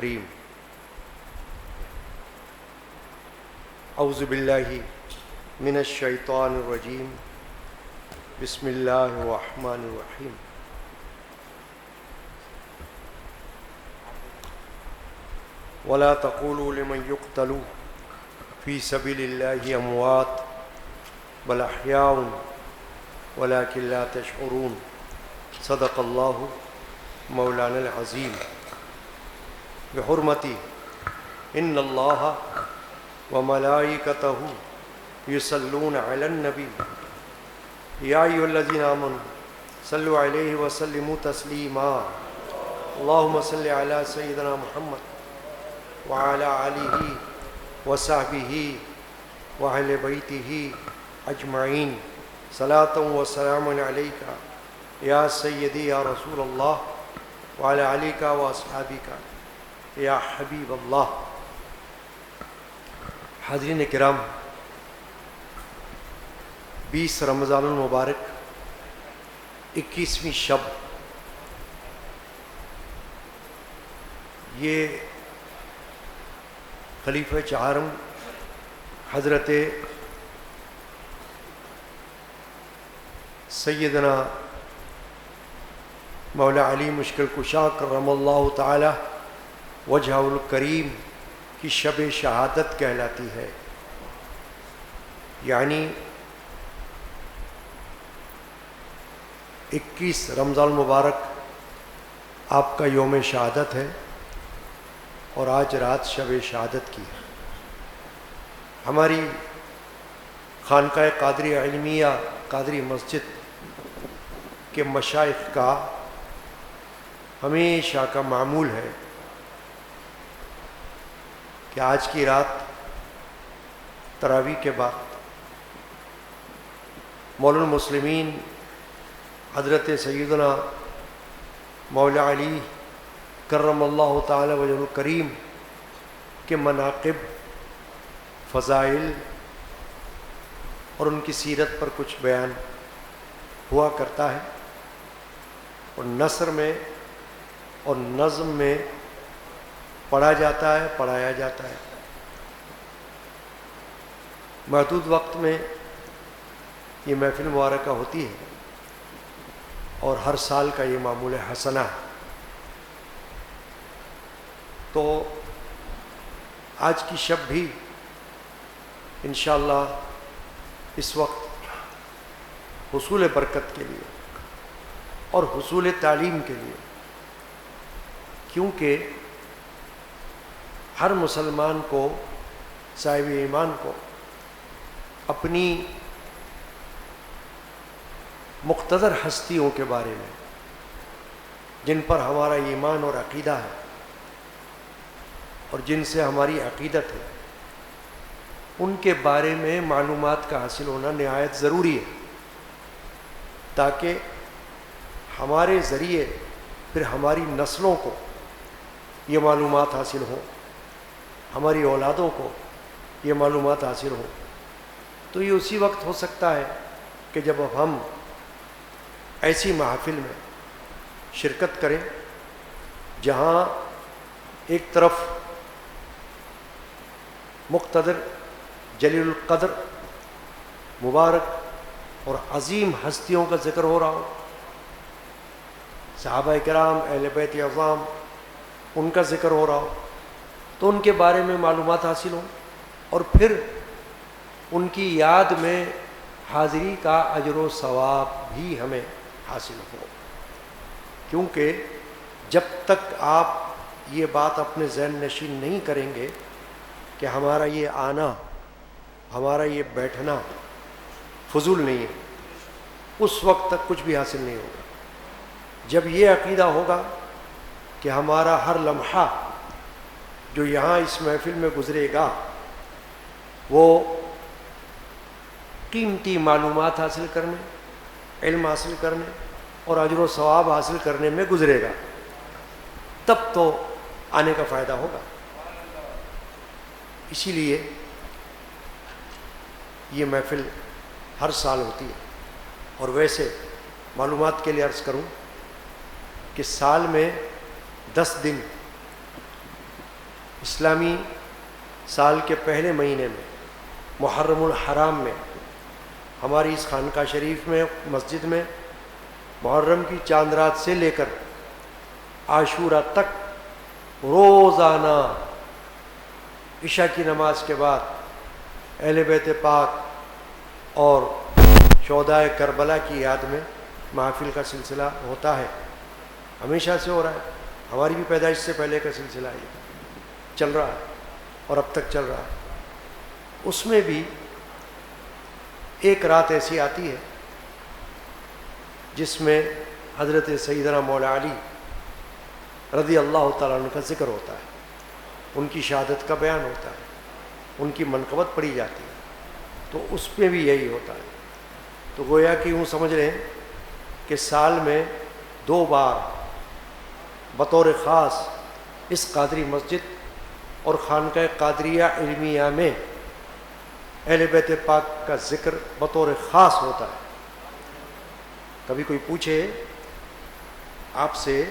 کریم اعوذ باللہ من الشیطان الرجیم بسم اللہ الرحمن الرحیم ولا تقولوا لمن يقتل في سبيل الله اموات بل احیاء ولكن لا تشعرون صدق اللہ مولانا العظیم بحرمتی ان اللہ وملائکتہ یصلون علی النبی یا ایھا الذین آمنوا صلوا علیہ وسلموا تسلیما اللہم صل علی سیدنا محمد وعلی آلہ وصحبہ وأہل بیتہ اجمعین صلاۃ وسلام علیک یا سیدی یا رسول اللہ وعلی آلک واصحابک یا حبیب اللہ۔ حاضرین کرام، 20 رمضان المبارک 21ویں شب، یہ خلیفہ چہارم حضرت سیدنا مولا علی مشکل کشا کرم اللہ تعالی وجہ الکریم کی شب شہادت کہلاتی ہے، یعنی 21 رمضان المبارک آپ کا یوم شہادت ہے اور آج رات شب شہادت کی ہے۔ ہماری خانقاہ قادری علمیہ قادری مسجد کے مشائخ کا ہمیشہ کا معمول ہے کہ آج کی رات تراویح کے بعد مولا المسلمین حضرت سیدنا مولا علی کرم اللہ تعالی وجہ الکریم کے مناقب، فضائل اور ان کی سیرت پر کچھ بیان ہوا کرتا ہے، اور نثر میں اور نظم میں پڑھا جاتا ہے، پڑھایا جاتا ہے۔ محدود وقت میں یہ محفل مبارکہ ہوتی ہے اور ہر سال کا یہ معمول حسنہ ہے۔ تو آج کی شب بھی انشاءاللہ اس وقت حصول برکت کے لیے اور حصول تعلیم کے لیے، کیونکہ ہر مسلمان کو، صاحب ایمان کو اپنی مقتدر ہستیوں کے بارے میں، جن پر ہمارا ایمان اور عقیدہ ہے اور جن سے ہماری عقیدت ہے، ان کے بارے میں معلومات کا حاصل ہونا نہایت ضروری ہے، تاکہ ہمارے ذریعے پھر ہماری نسلوں کو یہ معلومات حاصل ہوں، ہماری اولادوں کو یہ معلومات حاصل ہوں۔ تو یہ اسی وقت ہو سکتا ہے کہ جب اب ہم ایسی محافل میں شرکت کریں جہاں ایک طرف مقتدر جلیل القدر مبارک اور عظیم ہستیوں کا ذکر ہو رہا ہو، صحابہ کرام، اہل بیت اعظام، ان کا ذکر ہو رہا ہو، تو ان کے بارے میں معلومات حاصل ہوں، اور پھر ان کی یاد میں حاضری کا اجر و ثواب بھی ہمیں حاصل ہو، کیونکہ جب تک آپ یہ بات اپنے ذہن نشین نہیں کریں گے کہ ہمارا یہ آنا، ہمارا یہ بیٹھنا فضول نہیں ہے، اس وقت تک کچھ بھی حاصل نہیں ہوگا۔ جب یہ عقیدہ ہوگا کہ ہمارا ہر لمحہ جو یہاں اس محفل میں گزرے گا وہ قیمتی معلومات حاصل کرنے، علم حاصل کرنے اور اجر و ثواب حاصل کرنے میں گزرے گا، تب تو آنے کا فائدہ ہوگا۔ اسی لیے یہ محفل ہر سال ہوتی ہے، اور ویسے معلومات کے لیے عرض کروں کہ سال میں 10 دن اسلامی سال کے پہلے مہینے میں محرم الحرام میں ہماری اس خانقاہ شریف میں مسجد میں محرم کی چاند رات سے لے کر عاشورہ تک روزانہ عشاء کی نماز کے بعد اہل بیت پاک اور شہدائے کربلا کی یاد میں محافل کا سلسلہ ہوتا ہے. ہمیشہ سے ہو رہا ہے, ہماری بھی پیدائش سے پہلے کا سلسلہ ہے, چل رہا ہے اور اب تک چل رہا ہے. اس میں بھی ایک رات ایسی آتی ہے جس میں حضرت سیدنا مولا علی رضی اللہ تعالیٰ عنہ کا ذکر ہوتا ہے, ان کی شہادت کا بیان ہوتا ہے, ان کی منقبت پڑھی جاتی ہے. تو اس پہ بھی یہی ہوتا ہے. تو گویا کہ یوں سمجھ رہے ہیں کہ سال میں 2 بار بطور خاص اس قادری مسجد اور خانقاہ قادریہ علمیہ میں اہل بیت پاک کا ذکر بطور خاص ہوتا ہے. کبھی کوئی پوچھے آپ سے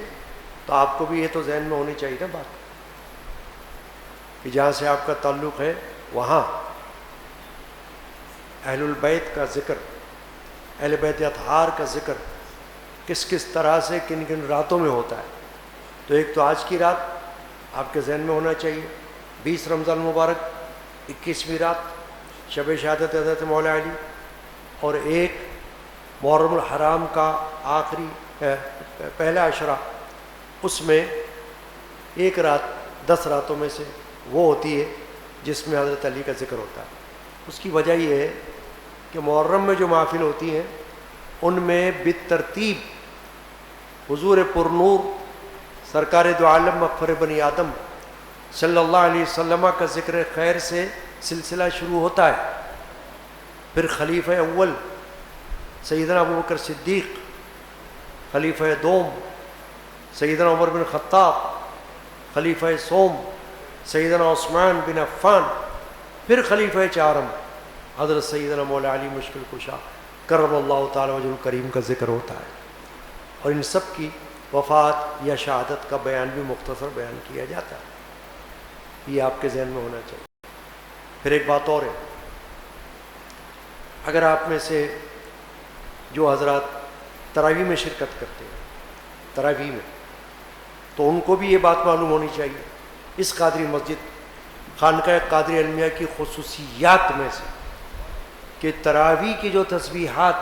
تو آپ کو بھی یہ تو ذہن میں ہونی چاہیے نا بات کہ جہاں سے آپ کا تعلق ہے وہاں اہل البیت کا ذکر, اہل بیت اطہار کا ذکر کس کس طرح سے کن کن راتوں میں ہوتا ہے. تو ایک تو آج کی رات آپ کے ذہن میں ہونا چاہیے 20 رمضان مبارک 21ویں رات شب شہادت حضرت مولا علی, اور ایک محرم الحرام کا آخری پہلا عشرہ, اس میں ایک رات 10 راتوں میں سے وہ ہوتی ہے جس میں حضرت علی کا ذکر ہوتا ہے. اس کی وجہ یہ ہے کہ محرم میں جو محافل ہوتی ہیں ان میں بالترتیب حضور پرنور سرکار دو عالم مغفر بنی آدم صلی اللہ علیہ وسلم کا ذکر خیر سے سلسلہ شروع ہوتا ہے. پھر خلیفہ اول سیدنا ابوبکر صدیق, خلیفہ دوم سیدنا عمر بن خطاب, خلیفہ سوم سیدنا عثمان بن عفان, پھر خلیفہ چارم حضرت سیدنا مولا علی مشکل کشا کرم اللہ تعالی وجہ الکریم کا ذکر ہوتا ہے. اور ان سب کی وفات یا شہادت کا بیان بھی مختصر بیان کیا جاتا ہے. یہ آپ کے ذہن میں ہونا چاہیے. پھر ایک بات اور ہے, اگر آپ میں سے جو حضرات تراویح میں شرکت کرتے ہیں تراویح میں, تو ان کو بھی یہ بات معلوم ہونی چاہیے اس قادری مسجد خانقاہ قادری علمیہ کی خصوصیات میں سے کہ تراویح کی جو تسبیحات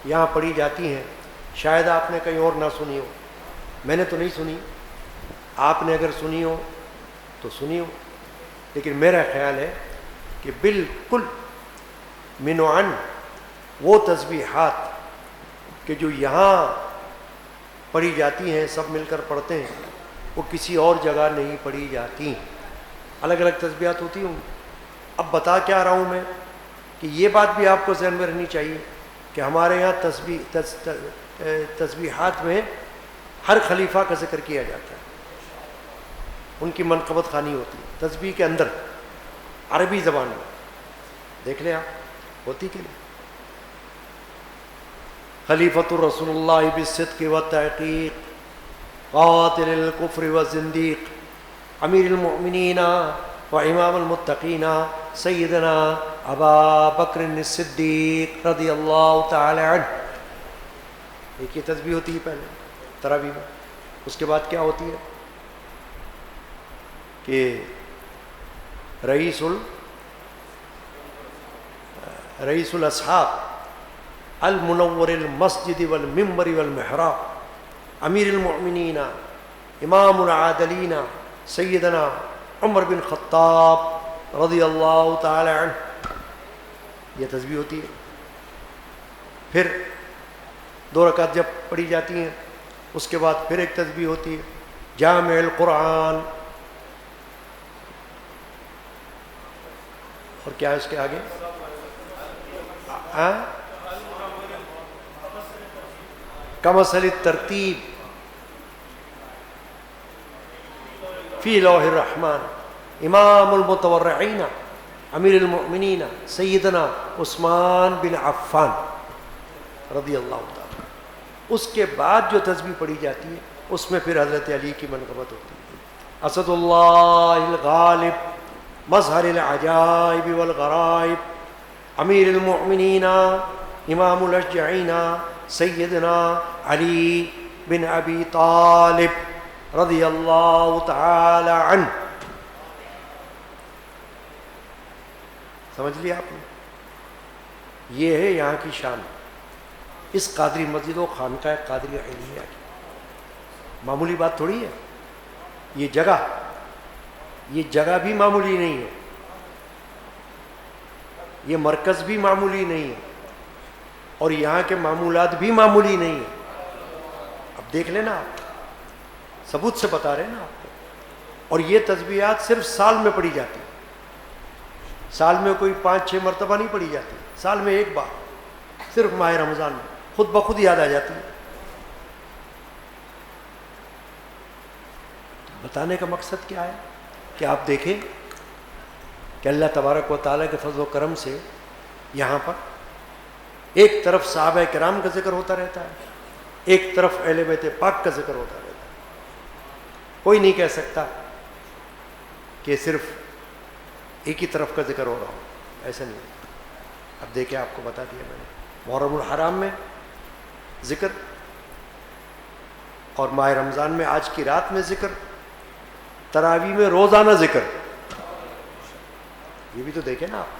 یہاں پڑھی جاتی ہیں شاید آپ نے کہیں اور نہ سنی ہو. میں نے تو نہیں سنی, آپ نے اگر سنی ہو تو سنی ہو, لیکن میرا خیال ہے کہ بالکل من و عن وہ تسبیحات کہ جو یہاں پڑھی جاتی ہیں سب مل کر پڑھتے ہیں وہ کسی اور جگہ نہیں پڑھی جاتی. الگ الگ تسبیحات ہوتی ہوں. اب بتا کیا رہا ہوں میں کہ یہ بات بھی آپ کو ذہن میں رہنی چاہیے کہ ہمارے یہاں تسبیحات میں ہر خلیفہ کا ذکر کیا جاتا ہے, ان کی منقبت خوانی ہوتی ہے تسبیح کے اندر عربی زبان میں. دیکھ لیں آپ ہوتی کہ نہیں. خلیفۃ الرسول اللہ بالصدق والتحقیق قاتل الکفر والزندیق امیر المؤمنین و امام المتقین سیدنا ابا بکر الصدیق رضی اللہ تعالی عنہ. ایک یہ تسبیح ہوتی ہے پہلے تراویح میں. اس کے بعد کیا ہوتی ہے کہ رئیس الاصحاب المنور المسجد والمنبر والمحراب امیر المؤمنین امام العادلین سیدنا عمر بن خطاب رضی اللہ تعالی عنہ. یہ تسبیح ہوتی ہے. پھر 2 رکعت جب پڑھی جاتی ہیں اس کے بعد پھر ایک تسبیح ہوتی ہے جامع القرآن, اور کیا ہے اس کے آگے کمثل الترتیب فی لوح الرحمن امام المتورعین امیر المؤمنین سیدنا عثمان بن عفان رضی اللہ تعالی. اس کے بعد جو تسبیح پڑھی جاتی ہے اس میں پھر حضرت علی کی منقبت ہوتی ہے. اسد اللہ الغالب مظہر العجائب والغرائب امیر المؤمنین امام الاشجعین سیدنا علی بن ابی طالب رضی اللہ تعالی عنہ. سمجھ لیا آپ نے؟ یہ ہے یہاں کی شان. اس قادری مسجد و خانقاہ قادری علیہ کی معمولی بات تھوڑی ہے. یہ جگہ بھی معمولی نہیں ہے, یہ مرکز بھی معمولی نہیں ہے, اور یہاں کے معمولات بھی معمولی نہیں ہیں. اب دیکھ لینا, آپ ثبوت سے بتا رہے ہیں نا آپ کو. اور یہ تسبیحات صرف سال میں پڑھی جاتی, سال میں کوئی 5-6 مرتبہ نہیں پڑھی جاتی, سال میں ایک بار, صرف ماہ رمضان میں خود بخود یاد آ جاتی ہے. بتانے کا مقصد کیا ہے کہ آپ دیکھیں کہ اللہ تبارک و تعالیٰ کے فضل و کرم سے یہاں پر ایک طرف صحابہ کرام کا ذکر ہوتا رہتا ہے, ایک طرف اہل بیت پاک کا ذکر ہوتا رہتا ہے. کوئی نہیں کہہ سکتا کہ صرف ایک ہی طرف کا ذکر ہو رہا ہو, ایسا نہیں. اب دیکھیں, آپ کو بتا دیا میں نے, محرم الحرام میں ذکر, اور ماہ رمضان میں آج کی رات میں ذکر, تراویح میں روزانہ ذکر. یہ بھی تو دیکھیں نا آپ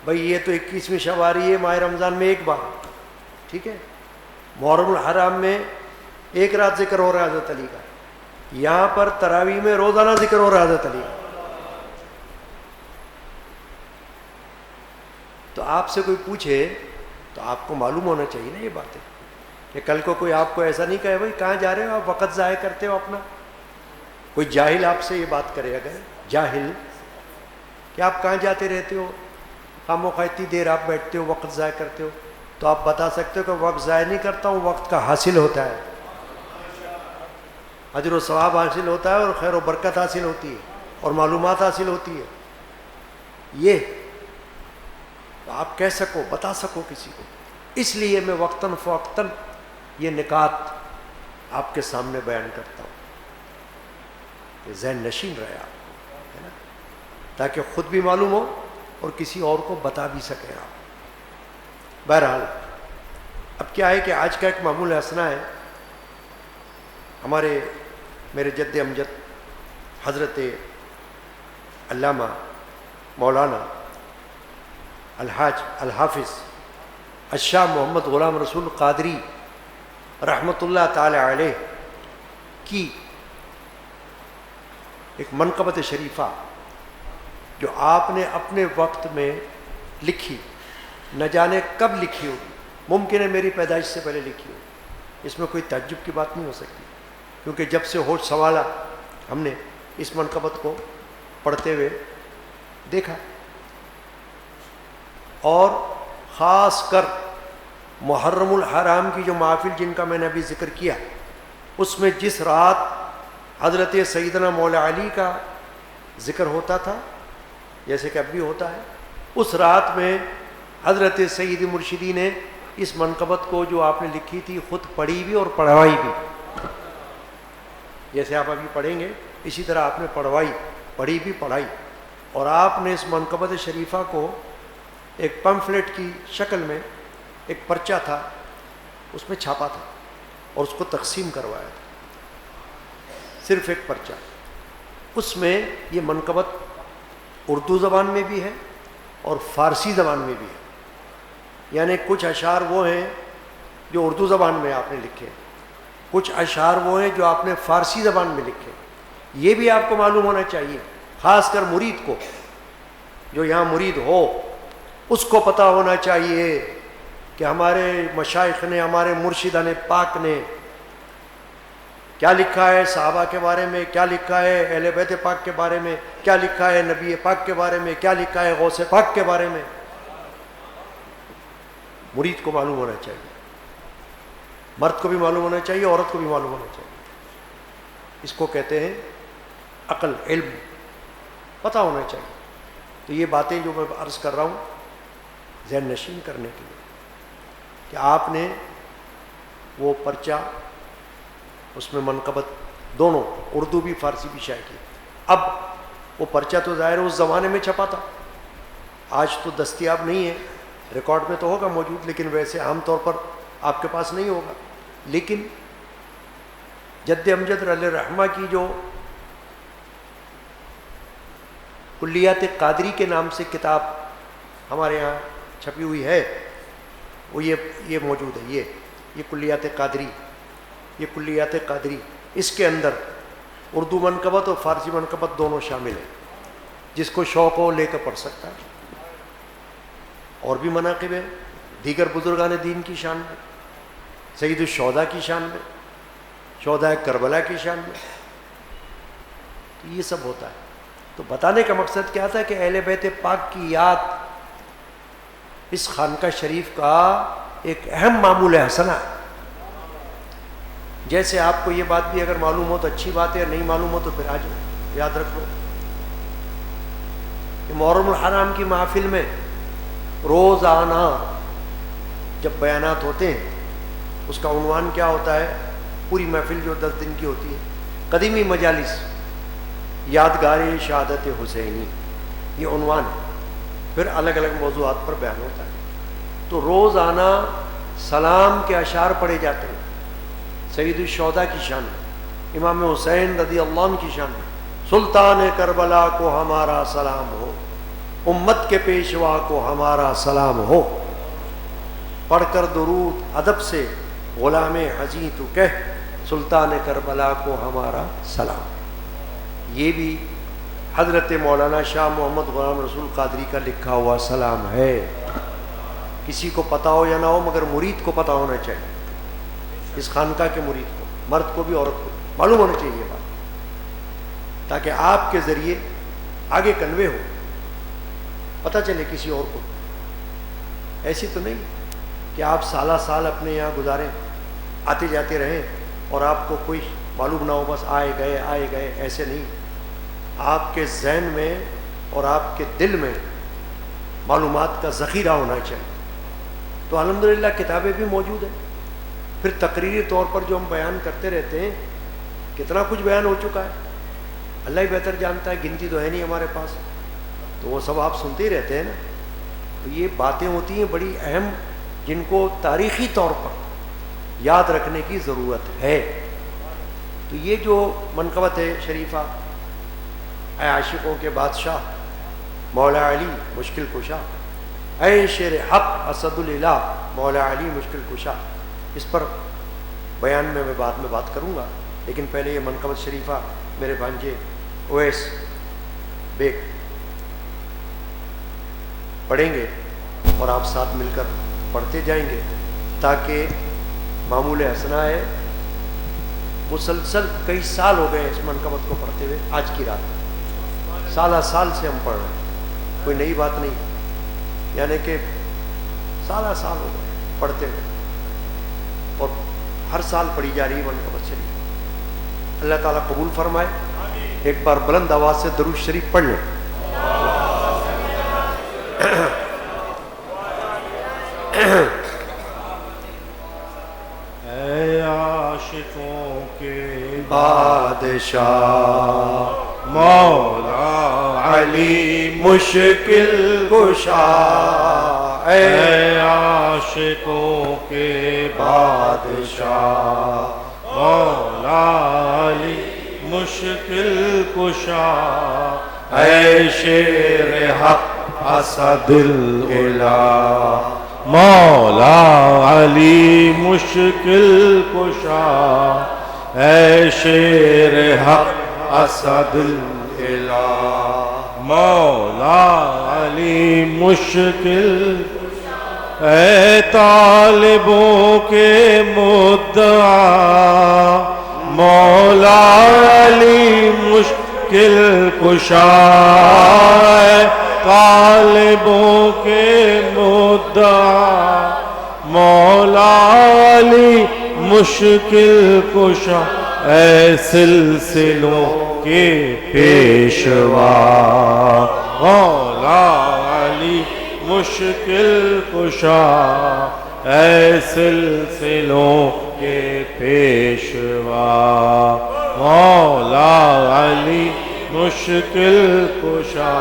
بھائی, یہ تو 21ویں شب آ رہی ہے ماہ رمضان میں ایک بار, ٹھیک ہے. محرم الحرام میں ایک رات ذکر ہو رہا ہے حضرت علی کا, یہاں پر تراویح میں روزانہ ذکر ہو رہا ہے حضرت علی کا. تو آپ سے کوئی پوچھے تو آپ کو معلوم ہونا چاہیے نا یہ باتیں, کہ کل کو کوئی آپ کو ایسا نہیں کہے بھائی کہاں جا رہے ہو آپ, وقت ضائع کرتے ہو اپنا. کوئی جاہل آپ سے یہ بات کرے, اگر جاہل کہ آپ کہاں جاتے رہتے ہو, خاموخواہ اتنی دیر آپ بیٹھتے ہو, وقت ضائع کرتے ہو, تو آپ بتا سکتے ہو کہ وقت ضائع نہیں کرتا ہوں, وقت کا حاصل ہوتا ہے, اجر و ثواب حاصل ہوتا ہے, اور خیر و برکت حاصل ہوتی ہے, اور معلومات حاصل ہوتی ہے. یہ تو آپ کہہ سکو, بتا سکو کسی کو. اس لیے میں وقتاً فوقتاً یہ نکات آپ کے سامنے بیان کرتا ہوں کہ ذہن نشین رہے آپ, ہے نا, تاکہ خود بھی معلوم ہو اور کسی اور کو بتا بھی سکیں آپ. بہرحال اب کیا ہے کہ آج کا ایک معمول حسنہ ہے, میرے جد امجد حضرت علامہ مولانا الحاج الحافظ الشاہ محمد غلام رسول قادری رحمۃ اللہ تعالی علیہ کی ایک منقبت شریفہ جو آپ نے اپنے وقت میں لکھی, نہ جانے کب لکھی ہوگی, ممکن ہے میری پیدائش سے پہلے لکھی ہو. اس میں کوئی تعجب کی بات نہیں ہو سکتی, کیونکہ جب سے ہوش سنبھالا ہم نے اس منقبت کو پڑھتے ہوئے دیکھا. اور خاص کر محرم الحرام کی جو محافل جن کا میں نے ابھی ذکر کیا, اس میں جس رات حضرت سیدنا مولا علی کا ذکر ہوتا تھا, جیسے کہ اب بھی ہوتا ہے, اس رات میں حضرت سید مرشدی نے اس منقبت کو جو آپ نے لکھی تھی خود پڑھی بھی اور پڑھوائی بھی. جیسے آپ ابھی پڑھیں گے اسی طرح آپ نے پڑھی بھی پڑھائی. اور آپ نے اس منقبت شریفہ کو ایک پمفلیٹ کی شکل میں, ایک پرچہ تھا اس میں چھاپا تھا اور اس کو تقسیم کروایا تھا, صرف ایک پرچہ. اس میں یہ منقبت اردو زبان میں بھی ہے اور فارسی زبان میں بھی ہے, یعنی کچھ اشعار وہ ہیں جو اردو زبان میں آپ نے لکھے, کچھ اشعار وہ ہیں جو آپ نے فارسی زبان میں لکھے. یہ بھی آپ کو معلوم ہونا چاہیے, خاص کر مرید کو, جو یہاں مرید ہو اس کو پتہ ہونا چاہیے کہ ہمارے مشائخ نے, ہمارے مرشدان پاک نے کیا لکھا ہے صحابہ کے بارے میں, کیا لکھا ہے اہل بیت پاک کے بارے میں, کیا لکھا ہے نبی پاک کے بارے میں, کیا لکھا ہے غوث پاک کے بارے میں. مرید کو معلوم ہونا چاہیے, مرد کو بھی معلوم ہونا چاہیے, عورت کو بھی معلوم ہونا چاہیے. اس کو کہتے ہیں عقل, علم, پتہ ہونا چاہیے. تو یہ باتیں جو میں عرض کر رہا ہوں ذہن نشین کرنے کے لیے, کہ آپ نے وہ پرچہ, اس میں منقبت دونوں، اردو بھی فارسی بھی شائع کی. اب وہ پرچہ تو ظاہر اس زمانے میں چھپا تھا، آج تو دستیاب نہیں ہے، ریکارڈ میں تو ہوگا موجود لیکن ویسے عام طور پر آپ کے پاس نہیں ہوگا. لیکن جد امجد علیہ الرحمہ کی جو کلیات قادری کے نام سے کتاب ہمارے ہاں چھپی ہوئی ہے، وہ یہ موجود ہے، یہ کلیات قادری، یہ کلیات قادری. اس کے اندر اردو منقبت اور فارسی منقبت دونوں شامل ہیں، جس کو شوق ہو لے کر پڑھ سکتا ہے. اور بھی مناقب ہیں دیگر بزرگان دین کی شان میں، سید الشہداء کی شان میں، شہداء کربلا کی شان میں. تو یہ سب ہوتا ہے. تو بتانے کا مقصد کیا تھا کہ اہل بیت پاک کی یاد اس خانقاہ شریف کا ایک اہم معمول حسنہ ہے. جیسے آپ کو یہ بات بھی اگر معلوم ہو تو اچھی بات ہے، نہیں معلوم ہو تو پھر آج یاد رکھ لو کہ محرم الحرام کی محفل میں روزانہ جب بیانات ہوتے ہیں اس کا عنوان کیا ہوتا ہے؟ پوری محفل جو 10 دن کی ہوتی ہے، قدیمی مجالس یادگار شہادت حسینی، یہ عنوان ہے. پھر الگ الگ موضوعات پر بیان ہوتا ہے. تو روزانہ سلام کے اشعار پڑھے جاتے ہیں سید الشہداء کی شان میں، امام حسین رضی اللہ عنہ کی شان میں. سلطان کربلا کو ہمارا سلام ہو، امت کے پیشوا کو ہمارا سلام ہو. پڑھ کر درود ادب سے غلام حزیں تو کہہ، سلطان کربلا کو ہمارا سلام. یہ بھی حضرت مولانا شاہ محمد غلام رسول قادری کا لکھا ہوا سلام ہے. کسی کو پتہ ہو یا نہ ہو مگر مرید کو پتہ ہونا چاہیے، اس خانقاہ کے مرید کو، مرد کو بھی عورت کو بھی معلوم ہونا چاہیے یہ بات، تاکہ آپ کے ذریعے آگے کنوے ہو، پتہ چلے کسی اور کو. ایسی تو نہیں کہ آپ سالہ سال اپنے یہاں گزاریں، آتے جاتے رہیں اور آپ کو کوئی معلوم نہ ہو، بس آئے گئے. ایسے نہیں، آپ کے ذہن میں اور آپ کے دل میں معلومات کا ذخیرہ ہونا چاہیے. تو الحمدللہ کتابیں بھی موجود ہیں. پھر تقریری طور پر جو ہم بیان کرتے رہتے ہیں، کتنا کچھ بیان ہو چکا ہے، اللہ ہی بہتر جانتا ہے، گنتی تو ہے نہیں ہمارے پاس. تو وہ سب آپ سنتے ہی رہتے ہیں نا. تو یہ باتیں ہوتی ہیں بڑی اہم، جن کو تاریخی طور پر یاد رکھنے کی ضرورت ہے. تو یہ جو منقبت ہے شریفہ، اے عاشقوں کے بادشاہ مولا علی مشکل کشا، اے شیر حق اسد الالہ مولا علی مشکل کشا، اس پر بیان میں بعد میں بات کروں گا. لیکن پہلے یہ منقبت شریفہ میرے بھانجے اویس بیگ پڑھیں گے اور آپ ساتھ مل کر پڑھتے جائیں گے، تاکہ معمول حسنہ ہے. مسلسل کئی سال ہو گئے اس منقبت کو پڑھتے ہوئے، آج کی رات سالہ سال سے ہم پڑھ رہے ہیں، کوئی نئی بات نہیں، یعنی کہ سالہ سال ہو گئے پڑھتے ہوئے، اور ہر سال پڑھی جا رہی ہے منقبت شریف. اللہ تعالیٰ قبول فرمائے. ایک بار بلند آواز سے درود شریف پڑھ لیں. اے عاشقوں کے بادشاہ مولا علی مشکل کشا، اے عاشقوں کے بادشاہ مولا علی مشکل کشا، اے شیر حق اسد الالہ مولا علی مشکل کشا، اے شیر حق اسد الالہ مولا علی مشکل، اے طالبوں کے مدعا مولا علی مشکل کشا، اے طالبوں کے مدعا مولا علی مشکل کشا، اے سلسلوں کے پیشوا مولا علی مشکل کشا، اے سلسلوں کے پیشوا مولا علی مشکل کشا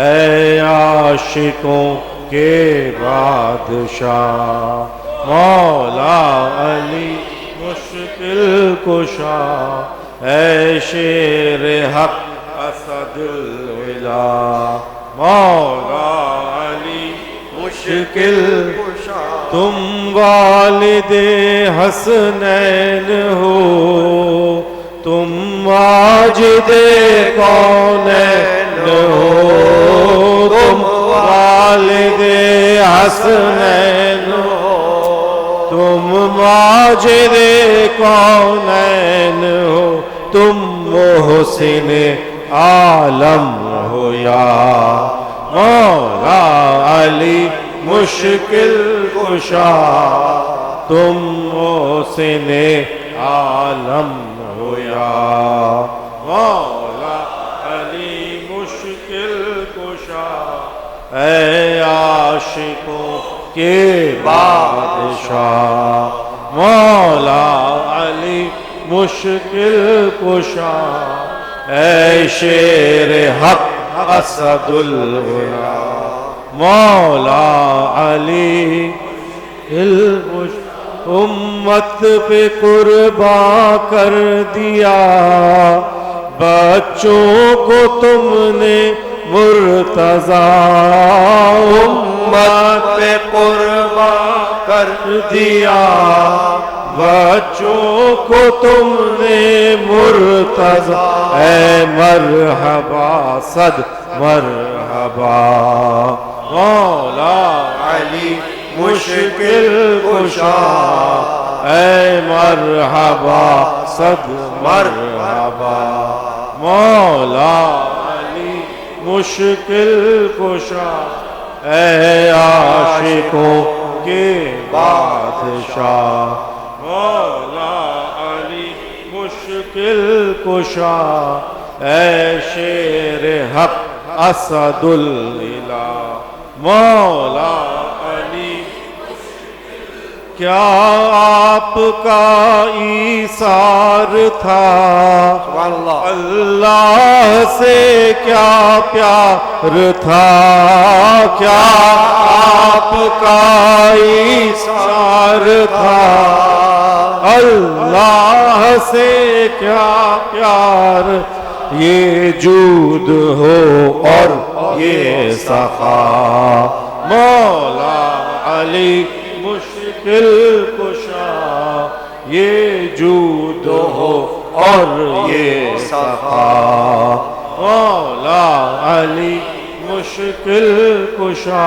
اے عاشقوں کے بادشاہ مولا علی مشکل کشا اے شیر حق اسد الولا مولا علی مشکل کشا تم والد حسنین ہو تم ماجد کونین ہو تم والد حسنین ہو تم ماجد کونین ہو تم محسن عالم ہو یا مولا علی مشکل کشا تم محسن عالم ہو یا مولا علی مشکل کشا اے عاشقوں کے بادشاہ مولا علی مشکل کشا اے شیر حق اسد الولا مولا علی امت پہ قربان کر دیا بچوں کو تم نے مرتضیٰ امت پہ قربان کر دیا بچوں کو تم نے مرتضیٰ اے مرحبا صد مرحبا مولا علی مشکل کشا اے مرحبا صد مرحبا مولا علی مشکل کشا اے عاشقوں کے بادشاہ مولا علی مشکل کشا اے شیر حق اسد الالہ مولا علی کیا آپ کا ایثار تھا اللہ سے کیا پیار تھا کیا آپ کا ایثار تھا اللہ سے کیا پیار یہ جود ہو اور یہ سخا مولا علی مشکل کشا یہ جود ہو اور یہ سخا مولا علی مشکل کشا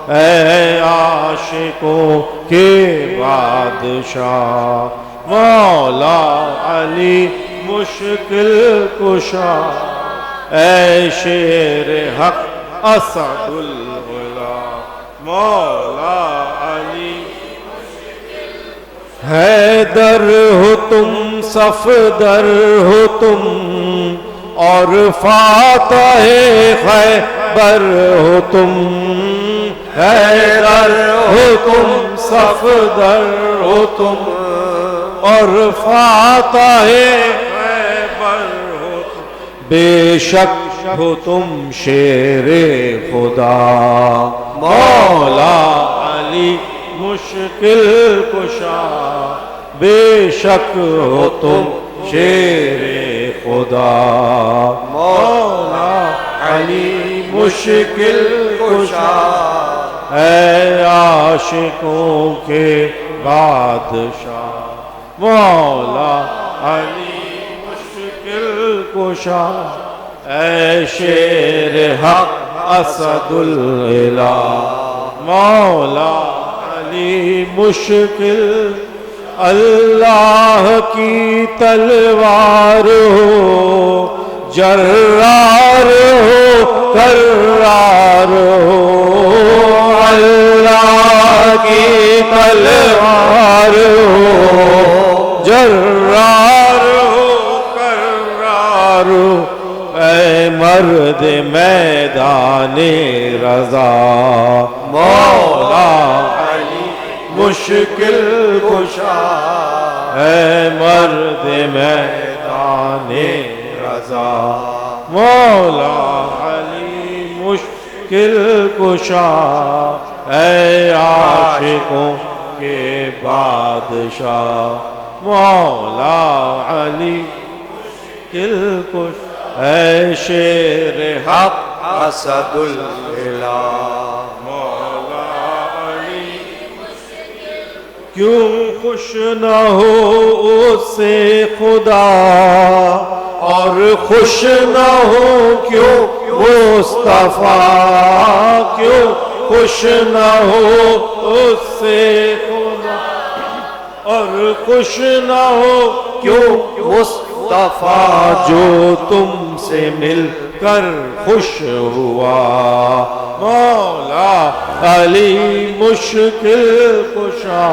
اے عاشقوں کے بادشاہ مولا علی مشکل کشا اے شیر حق اسد الولا مولا علی حیدر ہو تم صفدر ہو تم اور فاتح خیبر ہو تم حیدر ہو تم صفدر ہو تم اور فاتح خیبر ہو تم بے شک ہو تم شیر خدا مولا علی مشکل کشا بے شک ہو تم شیر خدا مولا علی مشکل کشا اے عاشقوں کے بادشاہ مولا علی مشکل کشا اے شیر حق اسد الالہ مولا علی مشکل اللہ کی تلوار ہو جرار ہو کرار ہو اللہ کی تلوار ہو جرار ہو کرار ہو اے مرد میدان رضا مولا علی مشکل کشا اے مرد میدان میدان رضا مولا علی مشکل کشا اے عاشقوں کے بادشاہ مولا علی مشکل کش اے شیر حق اسد الہا مولا علی کیوں خوش نہ ہو اس سے خدا اور خوش نہ ہو کیوں مصطفیٰ کیوں خوش نہ ہو اس سے خدا اور خوش نہ ہو کیوں مصطفیٰ جو تم سے مل کر خوش ہوا مولا علی مشکل کشا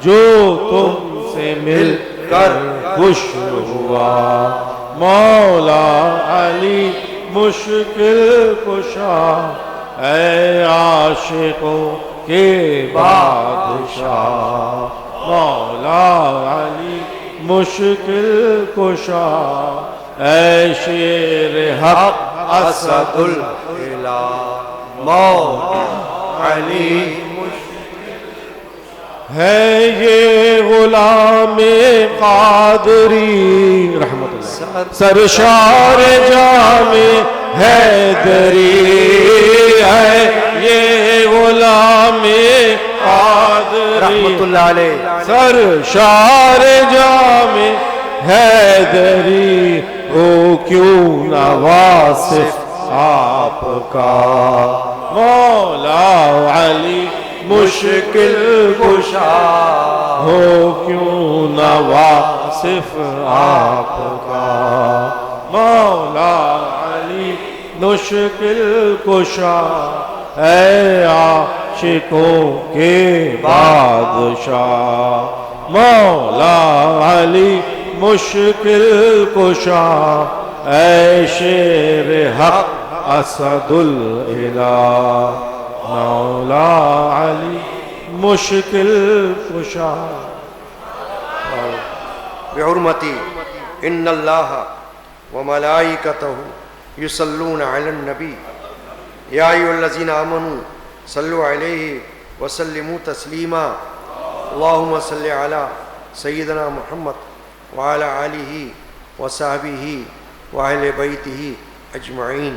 جو تم سے مل کر خوش ہوا مولا علی مشکل کشا اے عاشقوں کے بادشاہ مولا علی مشکل کشا اے شیر حق اسد الہا مولا علی ہے یہ غلام قادری رحمت اللہ سرشار جام حیدری ہے یہ غلام قادری رحمت اللہ علیہ سرشار جام حیدری او کیوں نہ واصف آپ کا مولا علی مشکل کشا ہو کیوں نہ واصف آپ کا مولا علی مشکل کشا اے عاشقوں کے بادشاہ مولا علی مشکل کشا اے شیر حق اسد الہا مولا علی مشکل کشا بحرمتی ان اللہ وملائکتہ یصلون علی النبی یا ایھا الذین آمنوا صلوا علیہ وسلموا تسلیما اللہم صل علی سیدنا محمد وعلی آلہ وصحبہ وأہل بیتہ اجمعین۔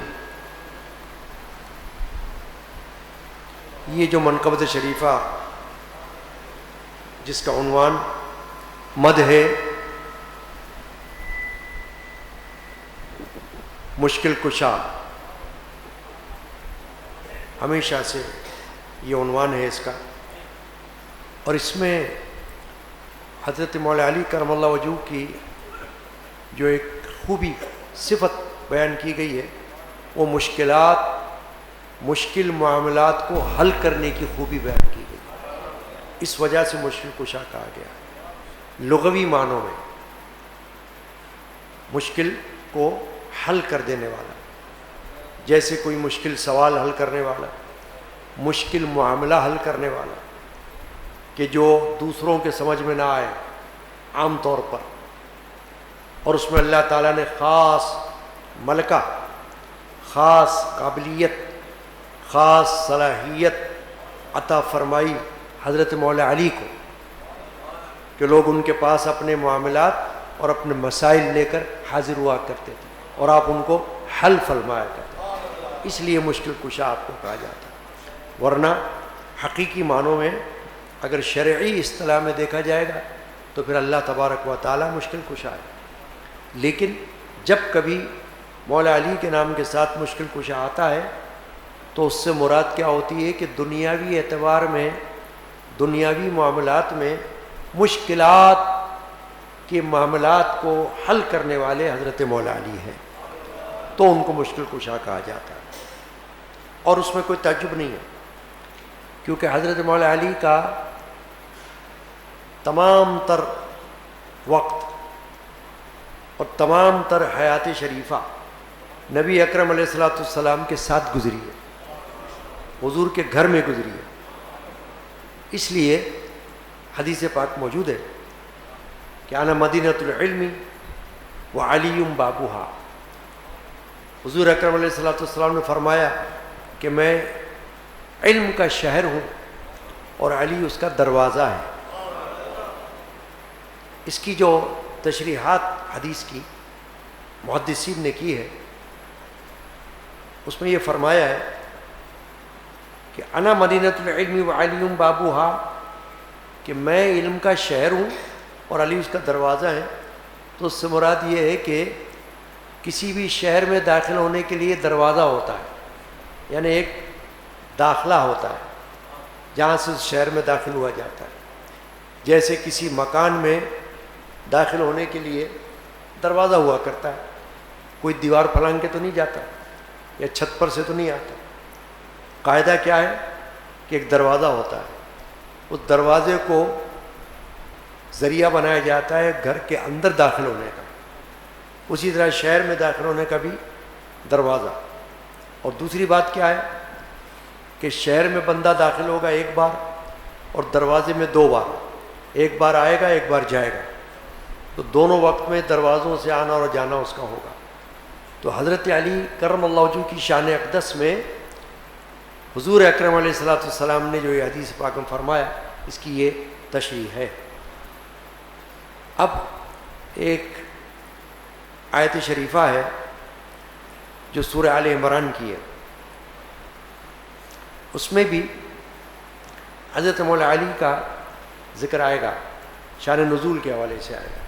یہ جو منقبت شریفہ جس کا عنوان مدح مشکل کشا، ہمیشہ سے یہ عنوان ہے اس کا، اور اس میں حضرت مولا علی کرم اللہ وجہہ کی جو ایک خوبی صفت بیان کی گئی ہے وہ مشکل معاملات کو حل کرنے کی خوبی بیان کی گئی ہے، اس وجہ سے مشکل کشا کہا گیا۔ لغوی معنوں میں مشکل کو حل کر دینے والا، جیسے کوئی مشکل سوال حل کرنے والا، مشکل معاملہ حل کرنے والا کہ جو دوسروں کے سمجھ میں نہ آئے عام طور پر، اور اس میں اللہ تعالیٰ نے خاص ملکہ، خاص قابلیت، خاص صلاحیت عطا فرمائی حضرت مولا علی کو کہ لوگ ان کے پاس اپنے معاملات اور اپنے مسائل لے کر حاضر ہوا کرتے تھے اور آپ ان کو حل فرمایا کرتے تھے، اس لیے مشکل کشا آپ کو کہا جاتا ہے۔ ورنہ حقیقی معنوں میں اگر شرعی اصطلاح میں دیکھا جائے گا تو پھر اللہ تبارک و تعالیٰ مشکل کشا ہے، لیکن جب کبھی مولا علی کے نام کے ساتھ مشکل کشا آتا ہے تو اس سے مراد کیا ہوتی ہے کہ دنیاوی اعتبار میں، دنیاوی معاملات میں مشکلات کے معاملات کو حل کرنے والے حضرت مولا علی ہیں، تو ان کو مشکل کشا کہا جاتا ہے، اور اس میں کوئی تعجب نہیں ہے، کیونکہ حضرت مولا علی کا تمام تر وقت اور تمام تر حیات شریفہ نبی اکرم علیہ الصلوۃ والسلام کے ساتھ گزری ہے، حضور کے گھر میں گزری ہے۔ اس لیے حدیث پاک موجود ہے کہ انا مدینۃ العلم وعلی بابوہا، حضور اکرم علیہ الصلوۃ والسلام نے فرمایا کہ میں علم کا شہر ہوں اور علی اس کا دروازہ ہے۔ اس کی جو تشریحات حدیث کی محدثین نے کی ہے، اس میں یہ فرمایا ہے کہ انا مدینۃ العلم وعلی بابوہا، کہ میں علم کا شہر ہوں اور علی اس کا دروازہ ہے۔ تو اس سے مراد یہ ہے کہ کسی بھی شہر میں داخل ہونے کے لیے دروازہ ہوتا ہے، یعنی ایک داخلہ ہوتا ہے جہاں سے اس شہر میں داخل ہوا جاتا ہے۔ جیسے کسی مکان میں داخل ہونے کے لیے دروازہ ہوا کرتا ہے، کوئی دیوار پھلانگ کے تو نہیں جاتا یا چھت پر سے تو نہیں آتا۔ قاعدہ کیا ہے کہ ایک دروازہ ہوتا ہے، اس دروازے کو ذریعہ بنایا جاتا ہے گھر کے اندر داخل ہونے کا۔ اسی طرح شہر میں داخل ہونے کا بھی دروازہ۔ اور دوسری بات کیا ہے کہ شہر میں بندہ داخل ہوگا ایک بار اور دروازے میں 2 بار، ایک بار آئے گا ایک بار جائے گا، تو دونوں وقت میں دروازوں سے آنا اور جانا اس کا ہوگا۔ تو حضرت علی کرم اللہ وجہہ کی شان اقدس میں حضور اکرم علیہ الصلوۃ والسلام نے جو یہ حدیث پاک میں فرمایا، اس کی یہ تشریح ہے۔ اب ایک آیت شریفہ ہے جو سورہ آل عمران کی ہے، اس میں بھی حضرت مولا علی کا ذکر آئے گا، شان نزول کے حوالے سے آئے گا۔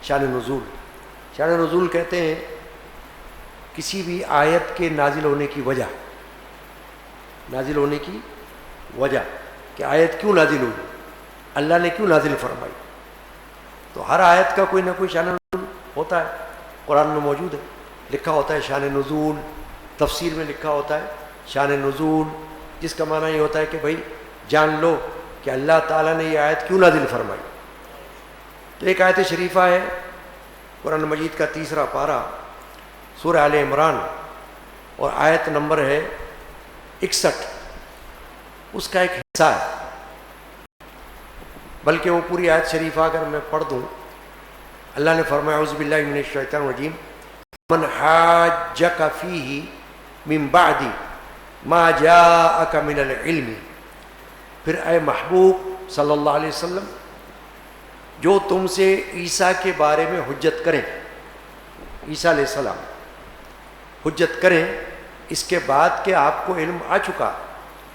شان نزول کہتے ہیں کسی بھی آیت کے نازل ہونے کی وجہ کہ آیت کیوں نازل ہوئی، اللہ نے کیوں نازل فرمائی۔ تو ہر آیت کا کوئی نہ کوئی شان نزول ہوتا ہے، قرآن میں موجود ہے، لکھا ہوتا ہے شان نزول، تفسیر میں لکھا ہوتا ہے شان نزول، جس کا معنی یہ ہوتا ہے کہ بھئی جان لو کہ اللہ تعالیٰ نے یہ آیت کیوں نازل فرمائی۔ تو ایک آیت شریفہ ہے قرآن مجید کا 3 پارہ سورہ آل عمران، اور آیت نمبر ہے 61، اس کا ایک حصہ ہے، بلکہ وہ پوری آیت شریفہ اگر میں پڑھ دوں، اللہ نے فرمایا اعوذ باللہ من الشیطان الرجیم من حاجک فیہ من بعد ما جاءک من العلم، پھر اے محبوب صلی اللہ علیہ وسلم جو تم سے عیسیٰ کے بارے میں حجت کریں، عیسیٰ علیہ السلام حجت کریں اس کے بعد کہ آپ کو علم آ چکا،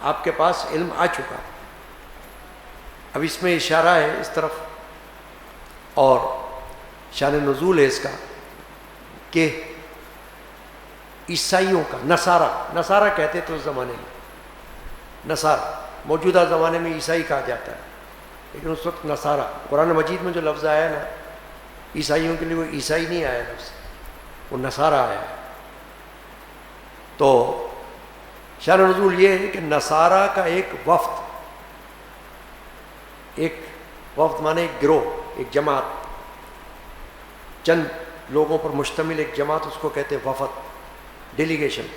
آپ کے پاس علم آ چکا۔ اب اس میں اشارہ ہے اس طرف، اور شان نزول ہے اس کا کہ عیسائیوں کا، نصارہ کہتے تھے اس زمانے میں، نصارہ موجودہ زمانے میں عیسائی کہا جاتا ہے، لیکن اس وقت نصارہ، قرآن مجید میں جو لفظ آیا نا عیسائیوں کے لیے، وہ عیسائی نہیں آیا لفظ، وہ نصارہ آیا ہے۔ تو شان نزول یہ ہے کہ نصارہ کا ایک وفد مانے ایک گروہ، ایک جماعت، چند لوگوں پر مشتمل ایک جماعت، اس کو کہتے ہیں وفد، ڈیلیگیشن۔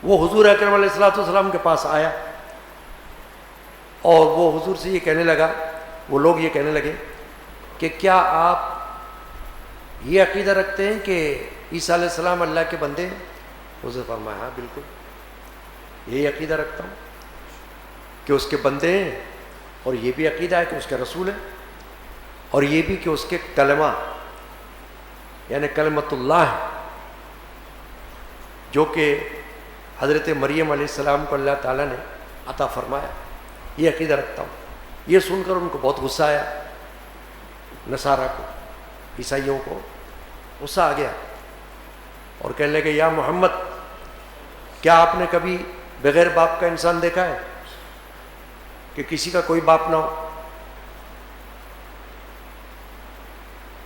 وہ حضور اکرم علیہ الصلوۃ والسلام کے پاس آیا اور وہ حضور سے یہ کہنے لگا، وہ لوگ یہ کہنے لگے کہ کیا آپ یہ عقیدہ رکھتے ہیں کہ عیسیٰ علیہ السلام اللہ کے بندے ہیں؟ حضور فرمایا ہاں بالکل، یہی عقیدہ رکھتا ہوں کہ اس کے بندے ہیں، اور یہ بھی عقیدہ ہے کہ اس کے رسول ہے، اور یہ بھی کہ اس کے کلمہ یعنی کلمۃ اللہ ہے، جو کہ حضرت مریم علیہ السلام کو اللہ تعالیٰ نے عطا فرمایا، یہ عقیدہ رکھتا ہوں۔ یہ سن کر ان کو بہت غصہ آیا، نصارہ کو، عیسائیوں کو غصہ آ گیا، اور کہنے لگے یا محمد کیا آپ نے کبھی بغیر باپ کا انسان دیکھا ہے کہ کسی کا کوئی باپ نہ ہو؟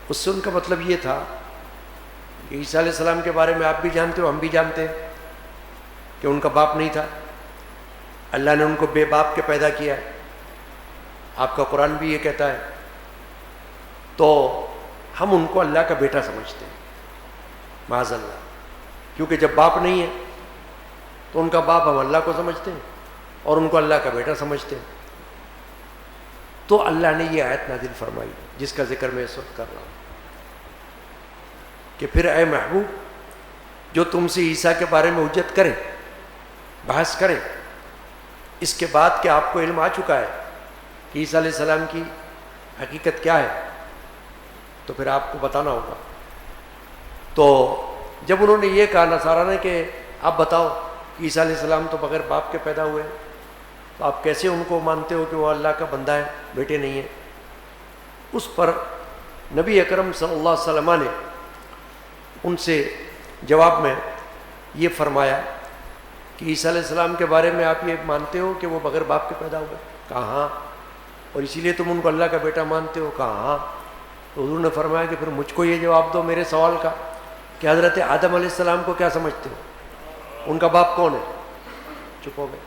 اس سے ان کا مطلب یہ تھا کہ عیسیٰ علیہ السلام کے بارے میں آپ بھی جانتے ہو، ہم بھی جانتے ہیں کہ ان کا باپ نہیں تھا، اللہ نے ان کو بے باپ کے پیدا کیا ہے، آپ کا قرآن بھی یہ کہتا ہے، تو ہم ان کو اللہ کا بیٹا سمجھتے ہیں معاذ اللہ، کیونکہ جب باپ نہیں ہے تو ان کا باپ ہم اللہ کو سمجھتے ہیں اور ان کو اللہ کا بیٹا سمجھتے ہیں۔ تو اللہ نے یہ آیت نازل فرمائی جس کا ذکر میں اس وقت کر رہا ہوں۔ کہ پھر اے محبوب جو تم سے عیسیٰ کے بارے میں حجت کرے، بحث کرے، اس کے بعد کہ آپ کو علم آ چکا ہے کہ عیسیٰ علیہ السلام کی حقیقت کیا ہے، تو پھر آپ کو بتانا ہوگا۔ تو جب انہوں نے یہ کہا نصارہ نے کہ آپ بتاؤ کہ عیسیٰ علیہ السلام تو بغیر باپ کے پیدا ہوئے، تو آپ کیسے ان کو مانتے ہو کہ وہ اللہ کا بندہ ہے، بیٹے نہیں ہیں؟ اس پر نبی اکرم صلی اللہ علیہ وسلم نے ان سے جواب میں یہ فرمایا کہ عیسیٰ علیہ السلام کے بارے میں آپ یہ مانتے ہو کہ وہ بغیر باپ کے پیدا ہوئے؟ کہا ہاں۔ اور اسی لیے تم ان کو اللہ کا بیٹا مانتے ہو؟ کہا ہاں۔ تو حضور نے فرمایا کہ پھر مجھ کو یہ جواب دو میرے سوال کا کہ حضرت آدم علیہ السلام کو کیا سمجھتے ہو، ان کا باپ کون ہے؟ چپ ہو گئے،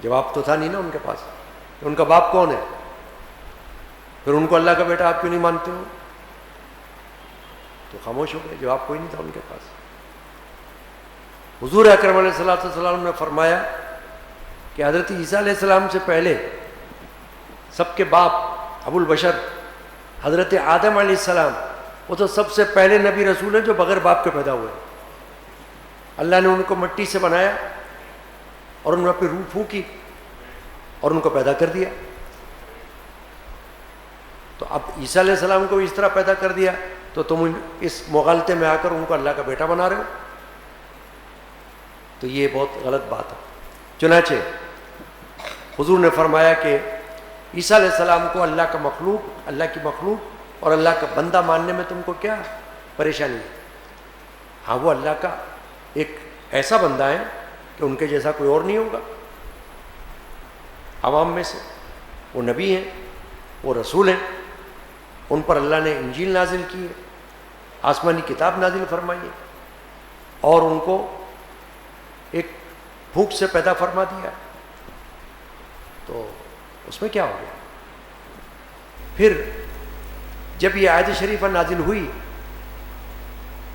جواب تو تھا نہیں نا ان کے پاس کہ ان کا باپ کون ہے، پھر ان کو اللہ کا بیٹا آپ کیوں نہیں مانتے ہو؟ تو خاموش ہو گئے، جواب کوئی نہیں تھا ان کے پاس۔ حضور اکرم علیہ الصلوۃ والسلام نے فرمایا کہ حضرت عیسیٰ علیہ السلام سے پہلے سب کے باپ ابو البشر حضرت آدم علیہ السلام، وہ تو سب سے پہلے نبی رسول ہیں جو بغیر باپ کے پیدا ہوئے۔ اللہ نے ان کو مٹی سے بنایا اور ان میں اپنی روح پھونکی اور ان کو پیدا کر دیا۔ تو اب عیسیٰ علیہ السلام کو اس طرح پیدا کر دیا تو تم اس مغالطے میں آ کر ان کو اللہ کا بیٹا بنا رہے ہو، تو یہ بہت غلط بات ہے۔ چنانچہ حضور نے فرمایا کہ عیسیٰ علیہ السلام کو اللہ کا مخلوق، اللہ کی مخلوق اور اللہ کا بندہ ماننے میں تم کو کیا پریشانی ہے؟ ہاں وہ اللہ کا ایک ایسا بندہ ہے کہ ان کے جیسا کوئی اور نہیں ہوگا عوام میں سے، وہ نبی ہیں، وہ رسول ہیں، ان پر اللہ نے انجیل نازل کی ہے، آسمانی کتاب نازل فرمائی ہے، اور ان کو ایک بھوک سے پیدا فرما دیا، تو اس میں کیا ہو گیا؟ پھر جب یہ آیت شریفہ نازل ہوئی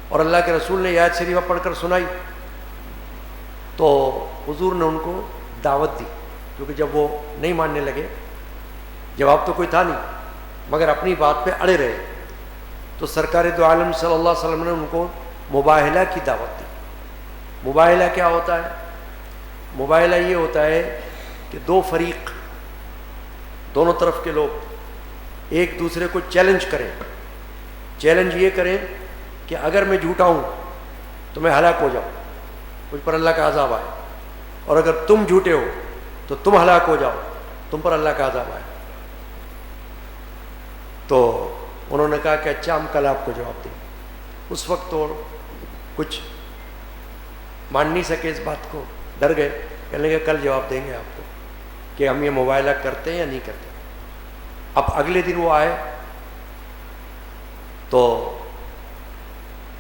اور اللہ کے رسول نے یہ آیت شریفہ پڑھ کر سنائی تو حضور نے ان کو دعوت دی، کیونکہ جب وہ نہیں ماننے لگے، جواب تو کوئی تھا نہیں مگر اپنی بات پہ اڑے رہے، تو سرکار دو عالم صلی اللہ علیہ وسلم نے ان کو مباہلہ کی دعوت دی۔ مباہلہ کیا ہوتا ہے؟ مباہلہ یہ ہوتا ہے کہ دو فریق، دونوں طرف کے لوگ ایک دوسرے کو چیلنج کریں۔ چیلنج یہ کریں کہ اگر میں جھوٹا ہوں تو میں ہلاک ہو جاؤں، مجھ پر اللہ کا عذاب آئے، اور اگر تم جھوٹے ہو تو تم ہلاک ہو جاؤ، تم پر اللہ کا عذاب آئے۔ تو انہوں نے کہا کہ اچھا ہم کل آپ کو جواب دیں۔ اس وقت تو کچھ مان نہیں سکے اس بات کو، ڈر گئے، کہنے لگے کل جواب دیں گے آپ کو کہ ہم یہ مباہلہ کرتے ہیں یا نہیں کرتے۔ اب اگلے دن وہ آئے تو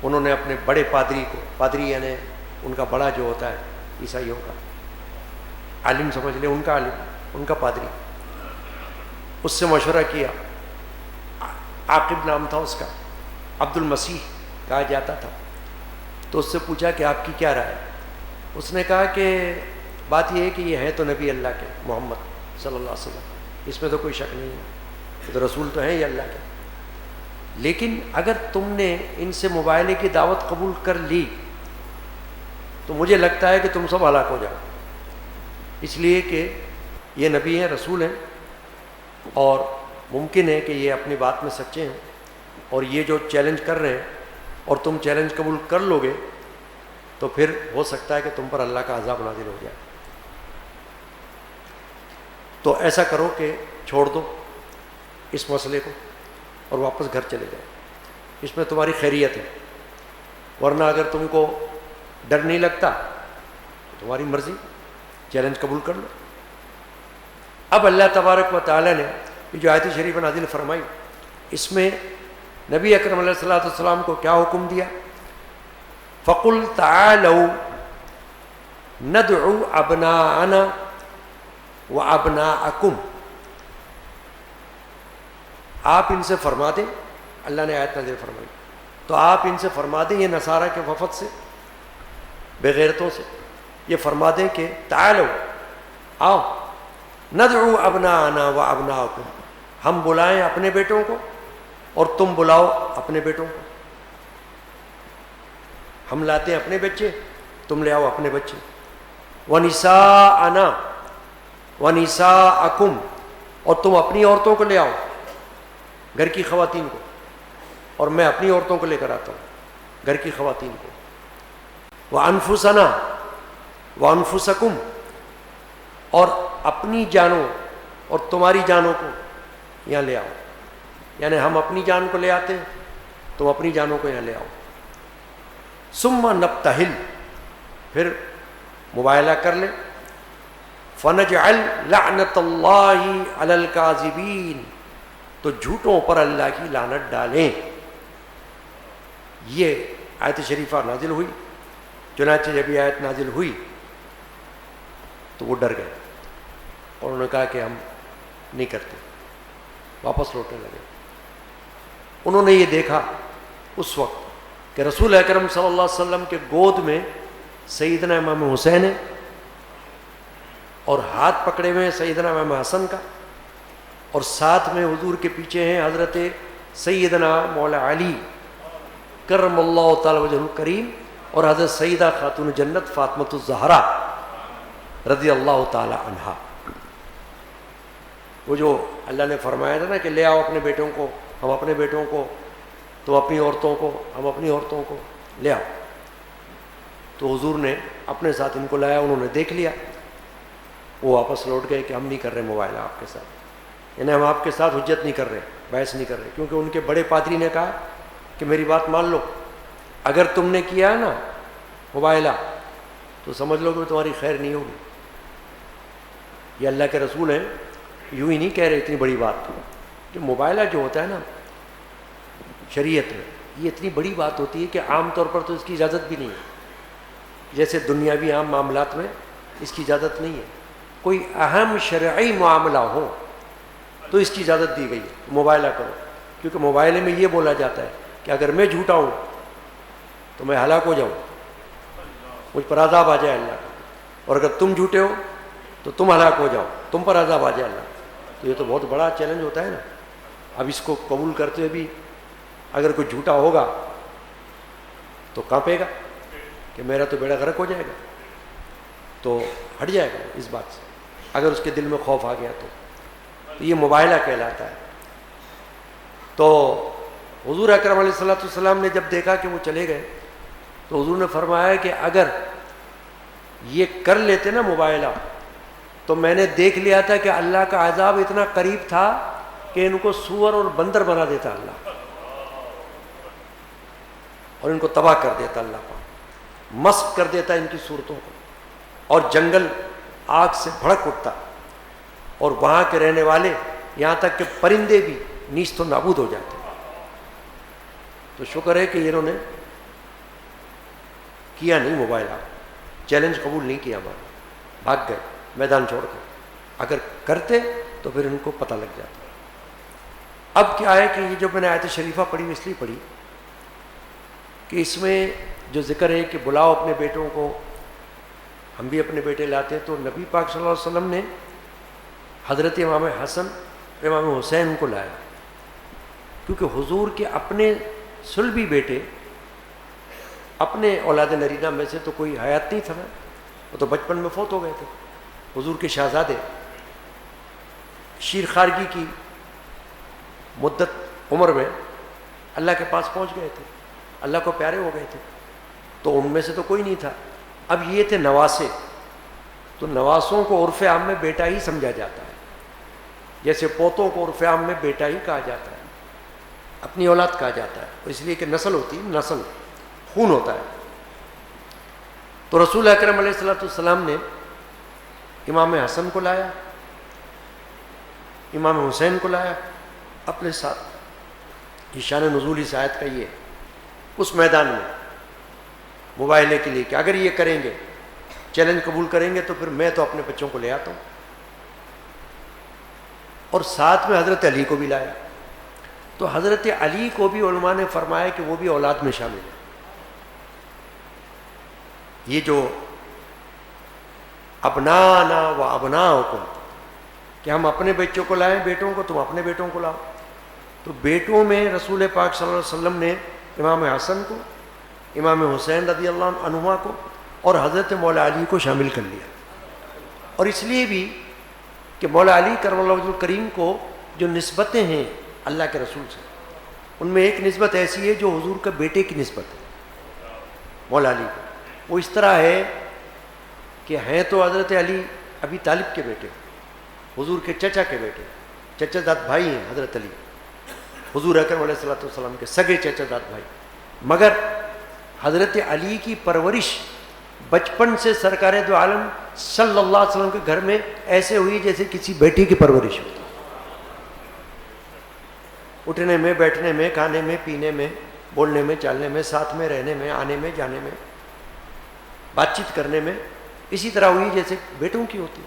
انہوں نے اپنے بڑے پادری کو، پادری یعنی ان کا بڑا جو ہوتا ہے عیسائیوں کا عالم سمجھ لیں، ان کا عالم، ان کا پادری، اس سے مشورہ کیا۔ عاقب نام تھا اس کا، عبد المسیح کہا جاتا تھا۔ تو اس سے پوچھا کہ آپ کی کیا رائے ہے؟ اس نے کہا کہ بات یہ ہے کہ یہ ہے تو نبی اللہ کے، محمد صلی اللہ علیہ وسلم، اس میں تو کوئی شک نہیں ہے، یہ تو رسول تو ہیں یہ اللہ کے، لیکن اگر تم نے ان سے مباہلے کی دعوت قبول کر لی تو مجھے لگتا ہے کہ تم سب ہلاک ہو جاؤ، اس لیے کہ یہ نبی ہیں، رسول ہیں، اور ممکن ہے کہ یہ اپنی بات میں سچے ہیں، اور یہ جو چیلنج کر رہے ہیں اور تم چیلنج قبول کر لو گے تو پھر ہو سکتا ہے کہ تم پر اللہ کا عذاب نازل ہو جائے۔ تو ایسا کرو کہ چھوڑ دو اس مسئلے کو اور واپس گھر چلے جاؤ، اس میں تمہاری خیریت ہے، ورنہ اگر تم کو ڈر نہیں لگتا تو تمہاری مرضی، چیلنج قبول کر لو۔ اب اللہ تبارک و تعالی نے یہ جو آیت شریف نازل فرمائی، اس میں نبی اکرم علیہ الصلوۃ والسلام کو کیا حکم دیا؟ فَقُلْ تَعَالَوْا نَدْعُ أَبْنَاءَنَا وَأَبْنَاءَكُمْ، آپ ان سے فرما دیں، اللہ نے آیت نازل فرمائی تو آپ ان سے فرما دیں، یہ نصارہ کے وفد سے، بے غیرتوں سے یہ فرما دیں کہ تعالوا، آؤ، ندعو ابناءنا وابناءکم، ہم بلائیں اپنے بیٹوں کو اور تم بلاؤ اپنے بیٹوں کو. ہم لاتے ہیں اپنے بچے, تم لے آؤ اپنے بچے. وَنِسَاءَنَا وَنِسَاءَكُمْ, اور تم اپنی عورتوں کو لے آؤ, گھر کی خواتین کو, اور میں اپنی عورتوں کو لے کر آتا ہوں, گھر کی خواتین کو. وَأَنفُسَنَا وَأَنفُسَكُمْ, اور اپنی جانوں اور تمہاری جانوں کو یہاں لے آؤ. یعنی ہم اپنی جان کو لے آتے ہیں, تم اپنی جانوں کو یہاں لے آؤ. ثُمَّ نَبْتَهِلْ, پھر مباہلہ کر لیں. فَنَجْعَلْ لَعْنَةَ اللَّهِ عَلَى الْكَاذِبِينَ, تو جھوٹوں پر اللہ کی لعنت ڈالیں. یہ آیت شریفہ نازل ہوئی. چنانچہ جب یہ آیت نازل ہوئی تو وہ ڈر گئے اور انہوں نے کہا کہ ہم نہیں کرتے, واپس لوٹنے لگے. انہوں نے یہ دیکھا اس وقت کہ رسول اکرم صلی اللہ علیہ وسلم کے گود میں سیدنا امام حسین ہے, اور ہاتھ پکڑے ہوئے ہیں سیدنا امام حسن کا, اور ساتھ میں حضور کے پیچھے ہیں حضرت سیدنا مولا علی کرم اللہ تعالی وجہ الکریم, اور حضرت سیدہ خاتون جنت فاطمۃ الزہرا رضی اللہ تعالی عنہا. وہ جو اللہ نے فرمایا تھا نا کہ لے آؤ اپنے بیٹوں کو, ہم اپنے بیٹوں کو, تو اپنی عورتوں کو, ہم اپنی عورتوں کو لے آؤ. تو حضور نے اپنے ساتھ ان کو لایا, انہوں نے دیکھ لیا, وہ واپس لوٹ گئے کہ ہم نہیں کر رہے موبائلہ آپ کے ساتھ, یعنی ہم آپ کے ساتھ حجت نہیں کر رہے, بحث نہیں کر رہے. کیونکہ ان کے بڑے پادری نے کہا کہ میری بات مان لو, اگر تم نے کیا ہے نا موبائلہ تو سمجھ لو کہ تمہاری خیر نہیں ہوگی. یہ اللہ کے رسول ہیں, یوں ہی نہیں کہہ رہے اتنی بڑی بات. کہ موبائلہ جو ہوتا ہے نا شریعت میں, یہ اتنی بڑی بات ہوتی ہے کہ عام طور پر تو اس کی اجازت بھی نہیں ہے. جیسے دنیاوی عام معاملات میں اس کی اجازت نہیں ہے. کوئی اہم شرعی معاملہ ہو تو اس کی اجازت دی گئی ہے, موبائلہ کرو. کیونکہ موبائلے میں یہ بولا جاتا ہے کہ اگر میں جھوٹا ہوں تو میں ہلاک ہو جاؤں, مجھ پر عذاب آ جائے اللہ کا, اور اگر تم جھوٹے ہو تو تم ہلاک ہو جاؤ, تم پر عذاب آ جائے اللہ. تو یہ تو بہت بڑا چیلنج ہوتا ہے نا. اب اس کو قبول کرتے ہوئے بھی اگر کوئی جھوٹا ہوگا تو کانپے گا کہ میرا تو بیڑا غرق ہو جائے گا, تو ہٹ جائے گا اس بات سے. اگر اس کے دل میں خوف آ گیا تو یہ مباہلہ کہلاتا ہے. تو حضور اکرم علیہ الصلوۃ والسلام نے جب دیکھا کہ وہ چلے گئے تو حضور نے فرمایا کہ اگر یہ کر لیتے نا مباہلہ تو میں نے دیکھ لیا تھا کہ اللہ کا عذاب اتنا قریب تھا کہ ان کو سور اور بندر بنا دیتا اللہ, اور ان کو تباہ کر دیتا اللہ کو, مسخ کر دیتا ان کی صورتوں کو, اور جنگل آگ سے بھڑک اٹھتا, اور وہاں کے رہنے والے یہاں تک کہ پرندے بھی نیست و نابود ہو جاتے. تو شکر ہے کہ انہوں نے کیا نہیں موبائل, چیلنج قبول نہیں کیا, ہمارا بھاگ گئے میدان چھوڑ کر. اگر کرتے تو پھر ان کو پتہ لگ جاتا. اب کیا ہے کہ یہ جو میں نے آیت شریفہ پڑھی اس لیے پڑھی کہ اس میں جو ذکر ہے کہ بلاؤ اپنے بیٹوں کو, ہم بھی اپنے بیٹے لاتے ہیں. تو نبی پاک صلی اللہ علیہ وسلم نے حضرت امام حسن امام حسین کو لایا, کیونکہ حضور کے اپنے صلبی بیٹے اپنے اولاد نرینہ میں سے تو کوئی حیات نہیں تھا نا, وہ تو بچپن میں فوت ہو گئے تھے. حضور کے شہزادے شیر خارگی کی مدت عمر میں اللہ کے پاس پہنچ گئے تھے, اللہ کو پیارے ہو گئے تھے, تو ان میں سے تو کوئی نہیں تھا. اب یہ تھے نواسے, تو نواسوں کو عرف عام میں بیٹا ہی سمجھا جاتا ہے, جیسے پوتوں کو عرف عام میں بیٹا ہی کہا جاتا ہے, اپنی اولاد کہا جاتا ہے, اس لیے کہ نسل ہوتی ہے, نسل خون ہوتا ہے. تو رسول اکرم علیہ الصلوۃ والسلام نے امام حسن کو لایا, امام حسین کو لایا اپنے ساتھ. یہ شان نزول اس آیت کا یہ ہے اس میدان میں مباہلے کے لیے کہ اگر یہ کریں گے, چیلنج قبول کریں گے, تو پھر میں تو اپنے بچوں کو لے آتا ہوں. اور ساتھ میں حضرت علی کو بھی لایا. تو حضرت علی کو بھی علماء نے فرمایا کہ وہ بھی اولاد میں شامل ہے. یہ جو ابنانا و ابناؤکم کہ ہم اپنے بچوں کو لائیں, بیٹوں کو, تم اپنے بیٹوں کو لاؤ, تو تو بیٹوں میں رسول پاک صلی اللہ علیہ وسلم نے امام حسن کو، امام حسین رضی اللہ عنہما کو اور حضرت مولا علی کو شامل کر لیا، اور اس لیے بھی کہ مولا علی کرم اللہ وجہہ الکریم کو جو نسبتیں ہیں اللہ کے رسول سے، ان میں ایک نسبت ایسی ہے جو حضور کا بیٹے کی نسبت ہے مولا علی کو۔ وہ اس طرح ہے کہ ہیں تو حضرت علی ابی طالب کے بیٹے، حضور کے چچا کے بیٹے، چچا زاد بھائی ہیں حضرت علی، حضور اکرم علیہ الصلوۃ والسلام کے سگے چچا زاد بھائی، مگر حضرت علی کی پرورش بچپن سے سرکار دو عالم صلی اللہ علیہ وسلم کے گھر میں ایسے ہوئی جیسے کسی بیٹی کی پرورش ہوتی، اٹھنے میں، بیٹھنے میں، کھانے میں، پینے میں، بولنے میں، چالنے میں، ساتھ میں رہنے میں، آنے میں، جانے میں، بات چیت کرنے میں اسی طرح ہوئی جیسے بیٹوں کی ہوتی۔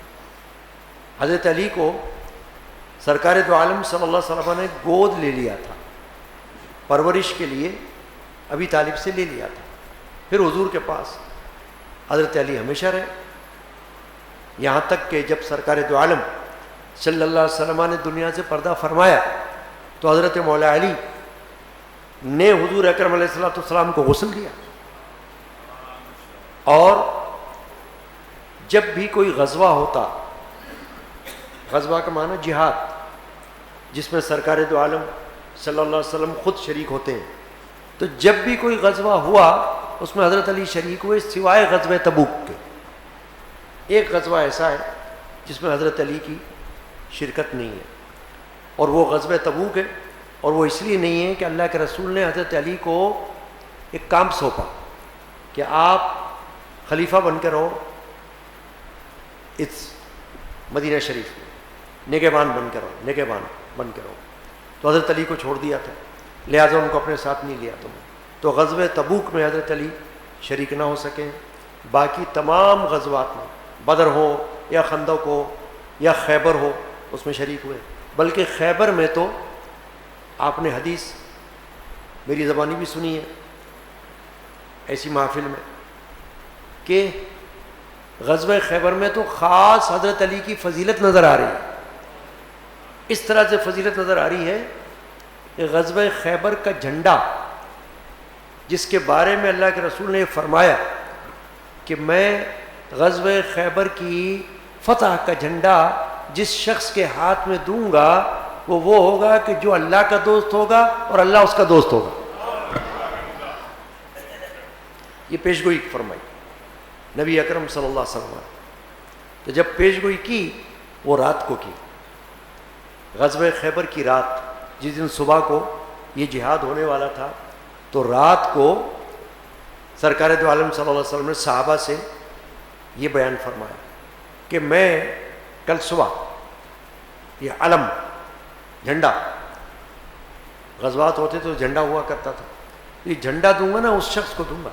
حضرت علی کو سرکار دو عالم صلی اللہ علیہ وسلم نے گود لے لیا تھا، پرورش کے لیے ابی طالب سے لے لیا تھا، پھر حضور کے پاس حضرت علی ہمیشہ رہے، یہاں تک کہ جب سرکار دو عالم صلی اللہ علیہ وسلم نے دنیا سے پردہ فرمایا تو حضرت مولا علی نے حضور اکرم علیہ الصلوۃ والسلام کو غسل دیا، اور جب بھی کوئی غزوہ ہوتا، غزوہ کا معنی جہاد، جس میں سرکار دو عالم صلی اللہ علیہ وسلم خود شریک ہوتے ہیں، تو جب بھی کوئی غزوہ ہوا اس میں حضرت علی شریک ہوئے، سوائے غزوہ تبوک کے۔ ایک غزوہ ایسا ہے جس میں حضرت علی کی شرکت نہیں ہے، اور وہ غزوہ تبوک ہے، اور وہ اس لیے نہیں ہے کہ اللہ کے رسول نے حضرت علی کو ایک کام سونپا کہ آپ خلیفہ بن کے رہو اس مدینہ شریف میں، نگہبان بن کے رہو، نگہبان بن کے رہو، تو حضرت علی کو چھوڑ دیا تھا، لہٰذا ان کو اپنے ساتھ نہیں لیا تمہیں، تو غزوہ تبوک میں حضرت علی شریک نہ ہو سکے، باقی تمام غزوات میں، بدر ہو یا خندق ہو یا خیبر ہو، اس میں شریک ہوئے، بلکہ خیبر میں تو آپ نے حدیث میری زبانی بھی سنی ہے ایسی محفل میں کہ غزوہ خیبر میں تو خاص حضرت علی کی فضیلت نظر آ رہی ہے، اس طرح سے فضیلت نظر آ رہی ہے کہ غزوہ خیبر کا جھنڈا، جس کے بارے میں اللہ کے رسول نے فرمایا کہ میں غزوہ خیبر کی فتح کا جھنڈا جس شخص کے ہاتھ میں دوں گا وہ ہوگا کہ جو اللہ کا دوست ہوگا اور اللہ اس کا دوست ہوگا۔ یہ پیشگوئی فرمائی نبی اکرم صلی اللہ علیہ وسلم، تو جب پیشگوئی کی وہ رات کو کی، غزوہ خیبر کی رات، جس دن صبح کو یہ جہاد ہونے والا تھا، تو رات کو سرکار دو عالم صلی اللہ علیہ وسلم نے صحابہ سے یہ بیان فرمایا کہ میں کل صبح یہ علم، جھنڈا، غزوات ہوتے تو جھنڈا ہوا کرتا تھا، یہ جھنڈا دوں گا نا اس شخص کو دوں گا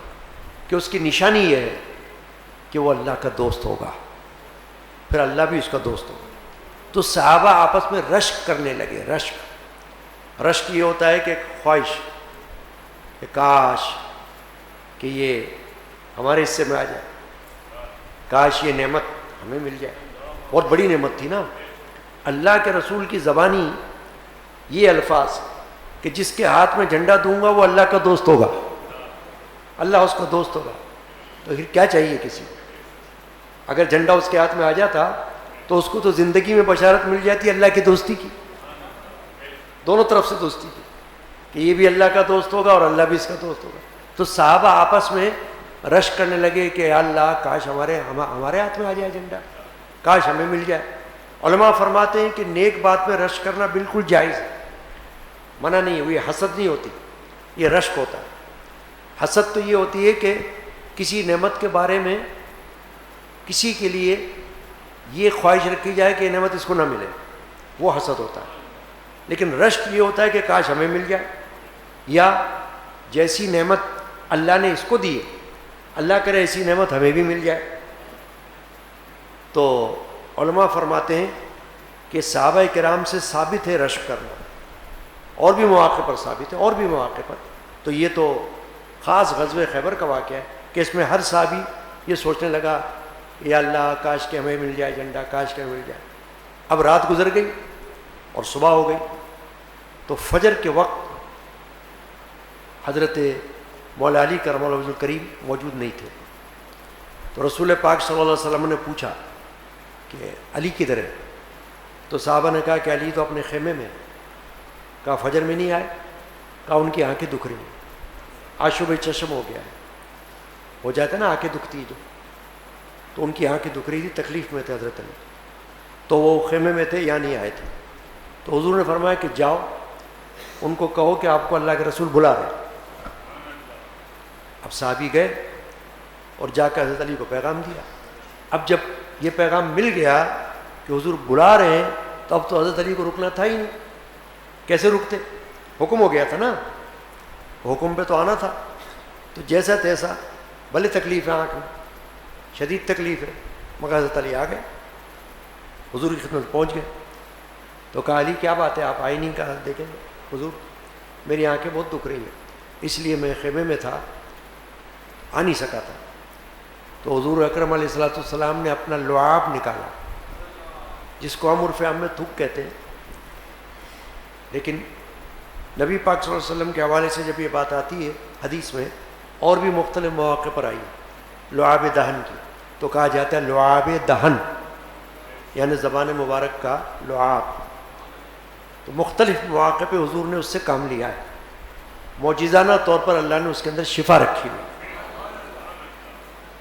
کہ اس کی نشانی یہ ہے کہ وہ اللہ کا دوست ہوگا، پھر اللہ بھی اس کا دوست ہوگا۔ تو صحابہ آپس میں رشک کرنے لگے، رشک یہ ہوتا ہے کہ ایک خواہش کہ کاش کہ یہ ہمارے حصے میں آ جائے، کاش یہ نعمت ہمیں مل جائے، بہت بڑی نعمت تھی نا۔ اللہ کے رسول کی زبانی یہ الفاظ کہ جس کے ہاتھ میں جھنڈا دوں گا وہ اللہ کا دوست ہوگا، اللہ اس کا دوست ہوگا، تو پھر کیا چاہیے کسی کو؟ اگر جھنڈا اس کے ہاتھ میں آ جاتا تو اس کو تو زندگی میں بشارت مل جاتی اللہ کی دوستی کی، دونوں طرف سے دوستی کی، کہ یہ بھی اللہ کا دوست ہوگا اور اللہ بھی اس کا دوست ہوگا۔ تو صحابہ آپس میں رشک کرنے لگے کہ اللہ کاش ہمارے ہاتھ میں آ جائے جھنڈا، کاش ہمیں مل جائے۔ علماء فرماتے ہیں کہ نیک بات میں رشک کرنا بالکل جائز ہے، منع نہیں ہے، یہ حسد نہیں ہوتی، یہ رشک ہوتا ہے۔ حسد تو یہ ہوتی ہے کہ کسی نعمت کے بارے میں کسی کے لیے یہ خواہش رکھی جائے کہ یہ نعمت اس کو نہ ملے، وہ حسد ہوتا ہے۔ لیکن رشک یہ ہوتا ہے کہ کاش ہمیں مل جائے، یا جیسی نعمت اللہ نے اس کو دی ہے اللہ کرے ایسی نعمت ہمیں بھی مل جائے۔ تو علماء فرماتے ہیں کہ صحابہ کرام سے ثابت ہے رشک کرنا، اور بھی مواقع پر ثابت ہے، اور بھی مواقع پر۔ تو یہ تو خاص غزوہ خیبر کا واقعہ ہے کہ اس میں ہر صحابی یہ سوچنے لگا یا اللہ کاش کہ ہمیں مل جائے جھنڈا، کاش کہ ہمیں مل جائے۔ اب رات گزر گئی اور صبح ہو گئی، تو فجر کے وقت حضرت مولا علی کرم اللہ وجہ الکریم موجود نہیں تھے. تو رسول پاک صلی اللہ علیہ وسلم نے پوچھا کہ علی کدھر ہے؟ تو صحابہ نے کہا کہ علی تو اپنے خیمے میں. کہا فجر میں نہیں آئے؟ کہا ان کی آنکھیں دکھ رہی ہیں، آشوب چشم ہو گیا ہے، ہو جاتا ہے نا آنکھیں دکھتی جو، تو ان کی آنکھیں دکھ رہی تھی، تکلیف میں تھے حضرت علی، تو وہ خیمے میں تھے، یہاں نہیں آئے تھے. تو حضور نے فرمایا کہ جاؤ ان کو کہو کہ آپ کو اللہ کے رسول بلا رہے ہیں. اب صحابی گئے اور جا کر حضرت علی کو پیغام دیا. اب جب یہ پیغام مل گیا کہ حضور بلا رہے ہیں تو اب تو حضرت علی کو رکنا تھا ہی نہیں. کیسے رکتے؟ حکم ہو گیا تھا نا، حکم پہ تو آنا تھا. تو جیسا تیسا، بھلے تکلیف ہے آنکھ میں، شدید تکلیف ہے، مگر حضرت علی آ گئے، حضور کی خدمت پہنچ گئے. تو کہا علی کیا بات ہے آپ آئے نہیں؟ کہا دیکھیں حضور میری آنکھیں بہت دکھ رہی ہیں، اس لیے میں خیمے میں تھا، آ نہیں سکا تھا. تو حضور اکرم علیہ الصلوۃ والسلام نے اپنا لعاب نکالا، جس کو ہم عرف عام میں تھوک کہتے ہیں، لیکن نبی پاک صلی اللہ علیہ وسلم کے حوالے سے جب یہ بات آتی ہے حدیث میں، اور بھی مختلف مواقع پر آئی لعاب دہن کی، تو کہا جاتا ہے لعاب دہن، یعنی زبان مبارک کا لعاب. تو مختلف مواقع پہ حضور نے اس سے کام لیا ہے، معجزانہ طور پر اللہ نے اس کے اندر شفا رکھی ہوئی.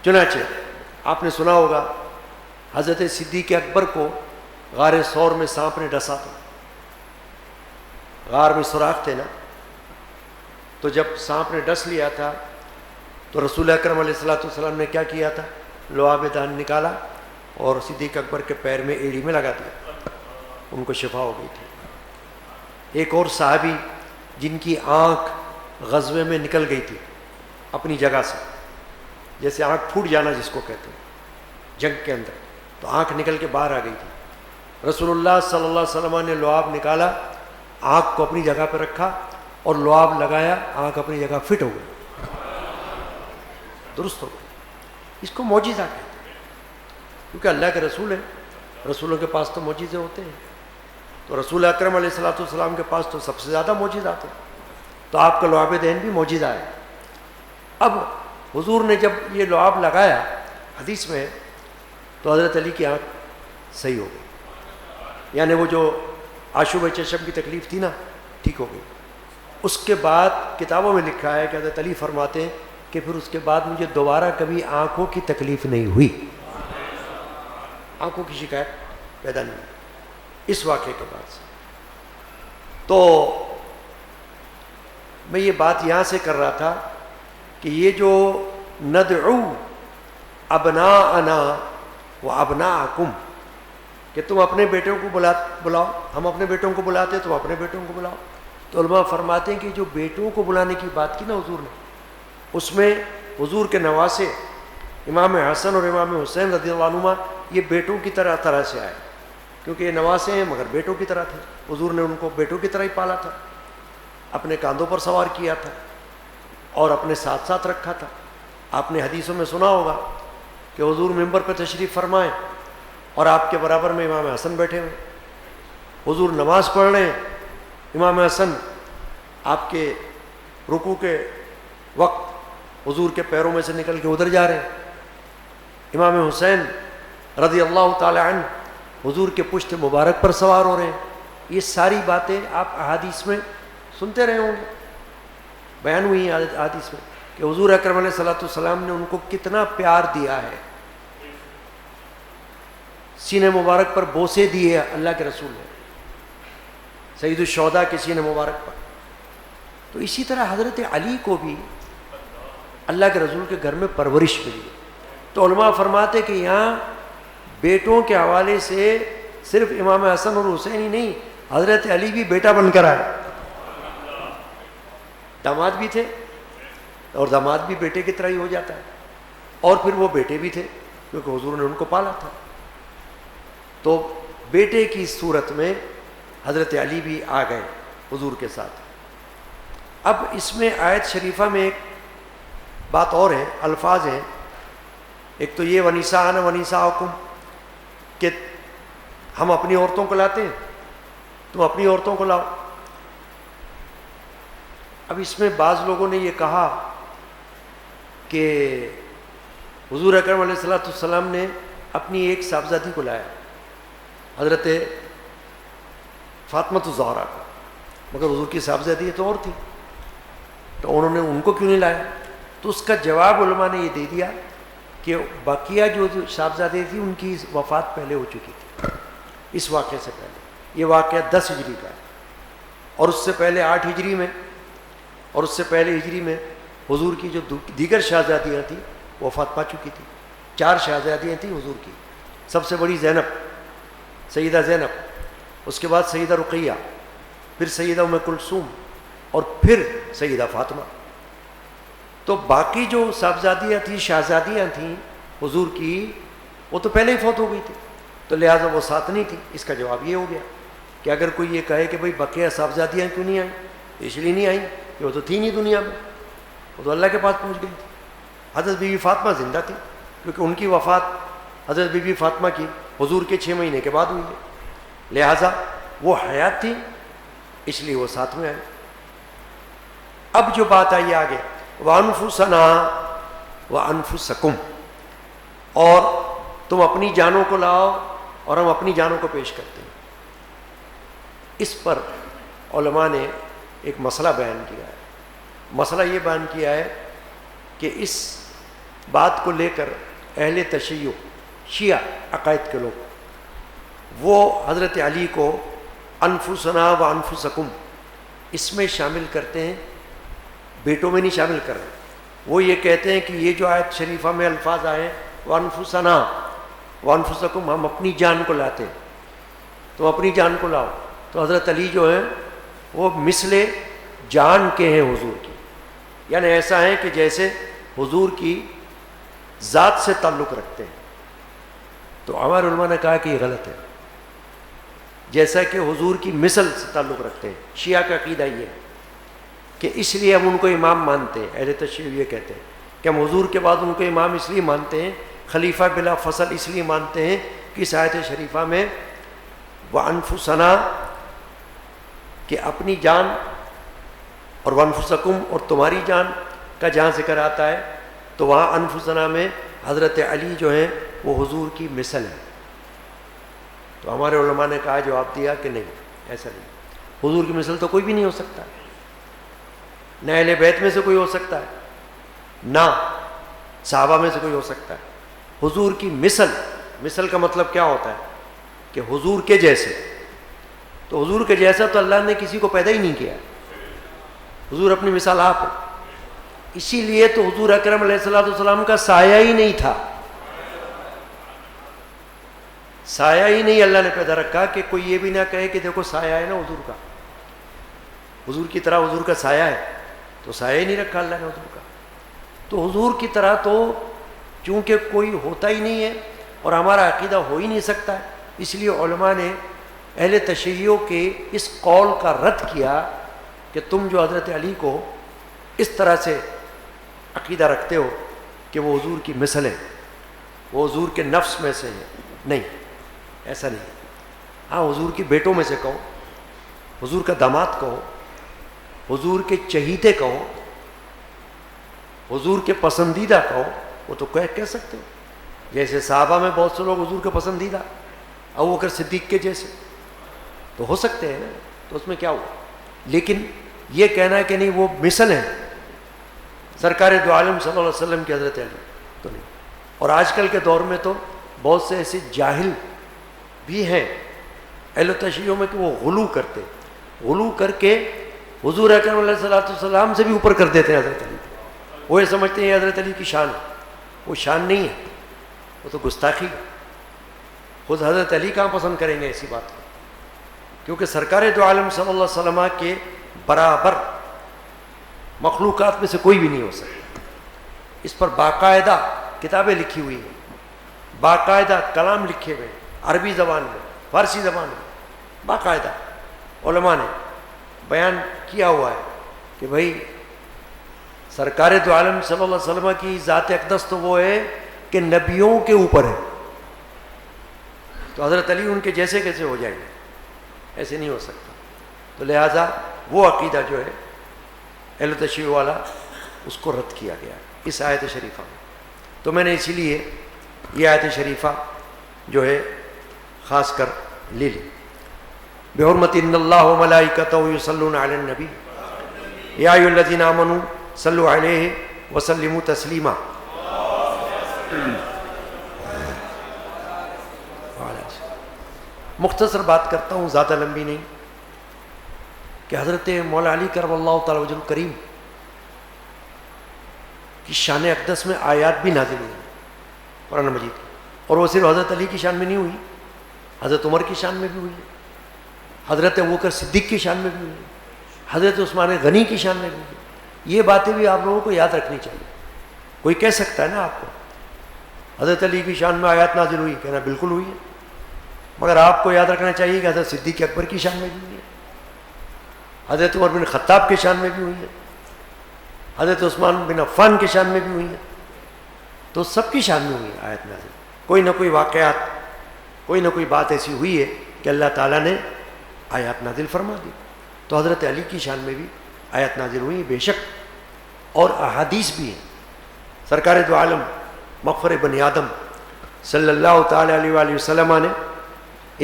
چنانچہ آپ نے سنا ہوگا حضرت صدیق اکبر کو غار ثور میں سانپ نے ڈسا تھا. غار میں سوراخ تھے نا، تو جب سانپ نے ڈس لیا تھا تو رسول اکرم علیہ الصلوۃ والسلام نے کیا کیا تھا؟ لعاب دہن نکالا اور صدیق اکبر کے پیر میں ایڑی میں لگا دیا، ان کو شفا ہو گئی تھی. ایک اور صحابی جن کی آنکھ غزوے میں نکل گئی تھی اپنی جگہ سے، جیسے آنکھ پھوٹ جانا جس کو کہتے ہیں جنگ کے اندر، تو آنکھ نکل کے باہر آ گئی تھی. رسول اللہ صلی اللہ علیہ وسلم نے لعاب نکالا، آنکھ کو اپنی جگہ پہ رکھا اور لعاب لگایا، آنکھ اپنی جگہ فٹ ہو گئی، درست ہو گئی. اس کو معجزہ کہتے ہیں، کیونکہ اللہ کے رسول ہیں، رسولوں کے پاس تو معجزے ہوتے ہیں. تو رسول اکرم علیہ الصلوۃ والسلام کے پاس تو سب سے زیادہ معجزات ہیں، تو آپ کا لعاب دہن بھی معجزہ ہے. اب حضور نے جب یہ لعاب لگایا حدیث میں، تو حضرت علی کی آنکھ صحیح ہو گئی، یعنی وہ جو آشوب چشم کی تکلیف تھی نا، ٹھیک ہو گئی. اس کے بعد کتابوں میں لکھا ہے کہ حضرت علی فرماتے ہیں کہ پھر اس کے بعد مجھے دوبارہ کبھی آنکھوں کی تکلیف نہیں ہوئی، آنکھوں کی شکایت پیدا نہیں ہوئی اس واقعے کے بعد سے. تو میں یہ بات یہاں سے کر رہا تھا کہ یہ جو ندعو ابناءنا و ابناءکم، کہ تم اپنے بیٹوں کو بلاؤ، ہم اپنے بیٹوں کو بلاتے ہیں، تم اپنے بیٹوں کو بلاؤ. تو علماء فرماتے ہیں کہ جو بیٹوں کو بلانے کی بات کی نا حضور نے، اس میں حضور کے نواسے امام حسن اور امام حسین رضی اللہ عنہما یہ بیٹوں کی طرح سے آئے، کیونکہ یہ نواسے ہیں مگر بیٹوں کی طرح تھے. حضور نے ان کو بیٹوں کی طرح ہی پالا تھا، اپنے کاندھوں پر سوار کیا تھا اور اپنے ساتھ ساتھ رکھا تھا. آپ نے حدیثوں میں سنا ہوگا کہ حضور ممبر پہ تشریف فرمائے اور آپ کے برابر میں امام حسن بیٹھے ہوئے، حضور نماز پڑھ رہے ہیں، امام حسن آپ کے رکوع کے وقت حضور کے پیروں میں سے نکل کے ادھر جا رہے ہیں، امام حسین رضی اللہ تعالی عنہ حضور کے پشت مبارک پر سوار ہو رہے ہیں. یہ ساری باتیں آپ احادیث میں سنتے رہے ہوں گے، بیان ہوئی ہیں احادیث میں کہ حضور اکرم علیہ الصلوۃ والسلام نے ان کو کتنا پیار دیا ہے، سینے مبارک پر بوسے دیے اللہ کے رسول نے، سید الشہداء کے سینے مبارک پر. تو اسی طرح حضرت علی کو بھی اللہ کے رسول کے گھر میں پرورش ملی. تو علماء فرماتے کہ یہاں بیٹوں کے حوالے سے صرف امام حسن اور حسین ہی نہیں، حضرت علی بھی بیٹا بن کر آئے. داماد بھی تھے اور داماد بھی بیٹے کی طرح ہی ہو جاتا ہے، اور پھر وہ بیٹے بھی تھے کیونکہ حضور نے ان کو پالا تھا. تو بیٹے کی صورت میں حضرت علی بھی آ گئے حضور کے ساتھ. اب اس میں آیت شریفہ میں ایک بات اور ہے، الفاظ ہیں. ایک تو یہ ونساءنا ونساءکم، کہ ہم اپنی عورتوں کو لاتے ہیں، تم اپنی عورتوں کو لاؤ. اب اس میں بعض لوگوں نے یہ کہا کہ حضور اکرم علیہ الصلوۃ والسلام نے اپنی ایک صاحبزادی کو لایا، حضرت فاطمہ الزہرا کو، مگر حضور کی صاحبزادی تو اور تھی، تو انہوں نے ان کو کیوں نہیں لایا؟ تو اس کا جواب علماء نے یہ دے دیا کہ بقیہ جو صاحبزادی تھی ان کی وفات پہلے ہو چکی تھی، اس واقعے سے پہلے۔ یہ واقعہ 10 ہجری کا ہے، اور اس سے پہلے 8 ہجری میں، اور اس سے پہلے ہجری میں حضور کی جو دیگر شہزادیاں تھیں وفات پا چکی تھی۔ 4 شہزادیاں تھیں حضور کی، سب سے بڑی زینب، سیدہ زینب، اس کے بعد سیدہ رقیہ، پھر سیدہ ام کلثوم، اور پھر سیدہ فاطمہ۔ تو باقی جو صاحبزادیاں تھیں، شہزادیاں تھیں حضور کی، وہ تو پہلے ہی فوت ہو گئی تھی، تو لہٰذا وہ ساتھ نہیں تھی۔ اس کا جواب یہ ہو گیا کہ اگر کوئی یہ کہے کہ بھئی بقیہ صاحبزادیاں کیوں نہیں آئیں، اس لیے نہیں آئیں کہ وہ تو تھی نہیں دنیا میں، وہ تو اللہ کے پاس پہنچ گئی تھی۔ حضرت بی بی فاطمہ زندہ تھی، کیونکہ ان کی وفات حضرت بی بی فاطمہ کی حضور کے 6 مہینے کے بعد ہوئی ہے، لہٰذا وہ حیات تھی، اس لیے وہ ساتھ میں آئے۔ اب جو بات آئی آگے، وَأَنفُسَنَا وَأَنفُسَكُمْ، اور تم اپنی جانوں کو لاؤ اور ہم اپنی جانوں کو پیش کرتے ہیں۔ اس پر علماء نے ایک مسئلہ بیان کیا ہے۔ مسئلہ یہ بیان کیا ہے کہ اس بات کو لے کر اہل تشیع، شیعہ عقائد کے لوگ، وہ حضرت علی کو انفسنا و انفسکم اس میں شامل کرتے ہیں، بیٹوں میں نہیں شامل کر رہے۔ وہ یہ کہتے ہیں کہ یہ جو آیت شریفہ میں الفاظ آئے وانفسنا وانفسکم، ہم اپنی جان کو لاتے ہیں، تم اپنی جان کو لاؤ۔ تو حضرت علی جو ہیں وہ مثل جان کے ہیں حضور کی، یعنی ایسا ہے کہ جیسے حضور کی ذات سے تعلق رکھتے ہیں۔ تو ہمارے علماء نے کہا کہ یہ غلط ہے، جیسا کہ حضور کی مثل سے تعلق رکھتے ہیں۔ شیعہ کا عقیدہ یہ ہے کہ اس لیے ہم ان کو امام مانتے ہیں، اہل تشیع یہ کہتے ہیں کہ ہم حضور کے بعد ان کو امام اس لیے مانتے ہیں، خلیفہ بلا فصل اس لیے مانتے ہیں کہ اس آیت شریفہ میں وَأَنفُسَنَا کہ اپنی جان، اور وَأَنفُسَكُمْ اور تمہاری جان کا جہاں ذکر آتا ہے تو وہاں انفسنا میں حضرت علی جو ہیں وہ حضور کی مثل ہے۔ تو ہمارے علماء نے کہا، جواب دیا کہ نہیں، ایسا نہیں، حضور کی مثل تو کوئی بھی نہیں ہو سکتا، نہ اہل بیت میں سے کوئی ہو سکتا ہے، نہ صحابہ میں سے کوئی ہو سکتا ہے۔ حضور کی مثل کا مطلب کیا ہوتا ہے کہ حضور کے جیسے، تو حضور کے جیسا تو اللہ نے کسی کو پیدا ہی نہیں کیا، حضور اپنی مثال آپ ہے۔ اسی لیے تو حضور اکرم علیہ الصلوۃ والسلام کا سایہ ہی نہیں تھا، سایہ ہی نہیں اللہ نے پیدا رکھا کہ کوئی یہ بھی نہ کہے کہ دیکھو سایہ ہے نا حضور کا، حضور کی طرح حضور کا سایہ ہے، تو سایہ ہی نہیں رکھا اللہ نے حضور کا۔ تو حضور کی طرح تو چونکہ کوئی ہوتا ہی نہیں ہے اور ہمارا عقیدہ ہو ہی نہیں سکتا ہے، اس لیے علماء نے اہل تشیع کے اس قول کا رد کیا کہ تم جو حضرت علی کو اس طرح سے عقیدہ رکھتے ہو کہ وہ حضور کی مثل ہے، وہ حضور کے نفس میں سے ہے، نہیں، ایسا نہیں۔ ہاں حضور کے بیٹوں میں سے کہو، حضور کا داماد کہو، حضور کے چہیتے کہو، حضور کے پسندیدہ کہو، وہ تو کہہ سکتے ہو، جیسے صحابہ میں بہت سے لوگ حضور کے پسندیدہ، ابوبکر صدیق کے جیسے تو ہو سکتے ہیں نا، تو اس میں کیا ہوا؟ لیکن یہ کہنا ہے کہ نہیں وہ مثل ہیں سرکار دو عالم صلی اللہ علیہ وسلم کی حضرت علی، تو نہیں۔ اور آج کل کے دور میں تو بہت سے ایسے جاہل بھی ہیں اہل تشیع میں کہ وہ غلو کر کے حضور اکرم علیہ الصلوۃ والسلام سے بھی اوپر کر دیتے ہیں حضرت علی کو۔ وہ یہ سمجھتے ہیں حضرت علی کی شان ہے، وہ شان نہیں ہے، وہ تو گستاخی ہے۔ خود حضرت علی کہاں پسند کریں گے ایسی بات کو، کیونکہ سرکار دو عالم صلی اللہ علیہ وسلم کے برابر مخلوقات میں سے کوئی بھی نہیں ہو سکتا۔ اس پر باقاعدہ کتابیں لکھی ہوئی ہیں، باقاعدہ کلام لکھے ہوئے ہیں، عربی زبان میں، فارسی زبان میں، باقاعدہ علماء نے بیان کیا ہوا ہے کہ بھائی سرکار دو عالم صلی اللہ علیہ وسلم کی ذات اقدس تو وہ ہے کہ نبیوں کے اوپر ہے، تو حضرت علی ان کے جیسے کیسے ہو جائیں گے؟ ایسے نہیں ہو سکتا۔ تو لہٰذا وہ عقیدہ جو ہے اہل تشیع والا اس کو رد کیا گیا اس آیت شریفہ میں. تو میں نے اسی لیے یہ آیت شریفہ جو ہے خاص کر لے لی. بحرمت ان اللہ و ملائکتہ یصلون علی النبی یا ایھا الذین آمنوا صلوا علیہ وسلموا تسلیما. مختصر بات کرتا ہوں، زیادہ لمبی نہیں، کہ حضرت مولا علی کرم اللہ تعالی وجہ الکریم کی شان اقدس میں آیات بھی نازل ہوئی قرآن مجید کی، اور وہ صرف حضرت علی کی شان میں نہیں ہوئی، حضرت عمر کی شان میں بھی ہوئی ہے، حضرت ابوبکر صدیق کی شان میں بھی ہوئی ہے، حضرت عثمان غنی کی شان میں بھی ہوئی ہے. یہ باتیں بھی آپ لوگوں کو یاد رکھنی چاہیے. کوئی کہہ سکتا ہے نا آپ کو حضرت علی کی شان میں آیات نازل ہوئی، کہنا بالکل ہوئی ہے، مگر آپ کو یاد رکھنا چاہیے کہ حضرت صدیق اکبر کی شان میں بھی ہوئی ہے، حضرت عمر بن خطاب کی شان میں بھی ہوئی ہے، حضرت عثمان بن عفان کی شان میں بھی ہوئی ہے. تو سب کی شان میں ہوئی ہے آیت نازل. کوئی نہ کوئی واقعات، کوئی نہ کوئی بات ایسی ہوئی ہے کہ اللہ تعالیٰ نے آیات نازل فرما دی. تو حضرت علی کی شان میں بھی آیات نازل ہوئی بے شک، اور احادیث بھی ہیں. سرکار دو عالم مغفر بنی آدم صلی اللہ تعالیٰ علیہ وآلہ وسلم نے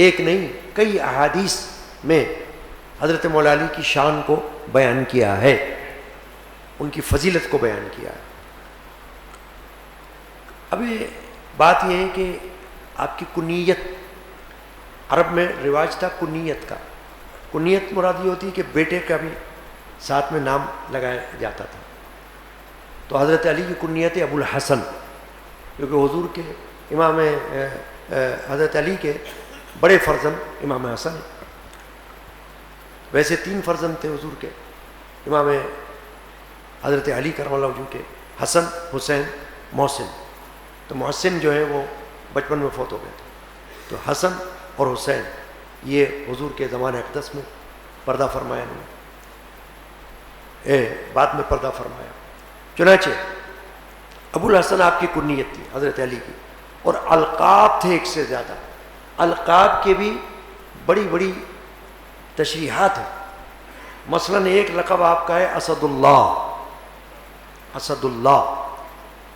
ایک نہیں کئی احادیث میں حضرت مولا علی کی شان کو بیان کیا ہے، ان کی فضیلت کو بیان کیا ہے. ابھی بات یہ ہے کہ آپ کی کنیت، عرب میں رواج تھا کنیت کا. کنیت مراد یہ ہوتی ہے کہ بیٹے کا بھی ساتھ میں نام لگایا جاتا تھا. تو حضرت علی کی کنیت ابو الحسن، کیونکہ حضور کے امام حضرت علی کے بڑے فرزند امام حسن ہیں. ویسے 3 فرزند تھے حضور کے، امام حضرت علی کرم اللہ وجہہ کے، حسن، حسین، محسن. تو محسن جو ہے وہ بچپن میں فوت ہو گئے تھے. تو حسن اور حسین یہ حضور کے زمانے اقدس میں پردہ فرمایا انہوں نے، بعد میں پردہ فرمایا. چنانچہ ابو الحسن آپ کی کنیت تھی حضرت علی کی، اور القاب تھے ایک سے زیادہ. القاب کے بھی بڑی بڑی تشریحات ہیں. مثلا ایک لقب آپ کا ہے اسد اللہ. اسد اللہ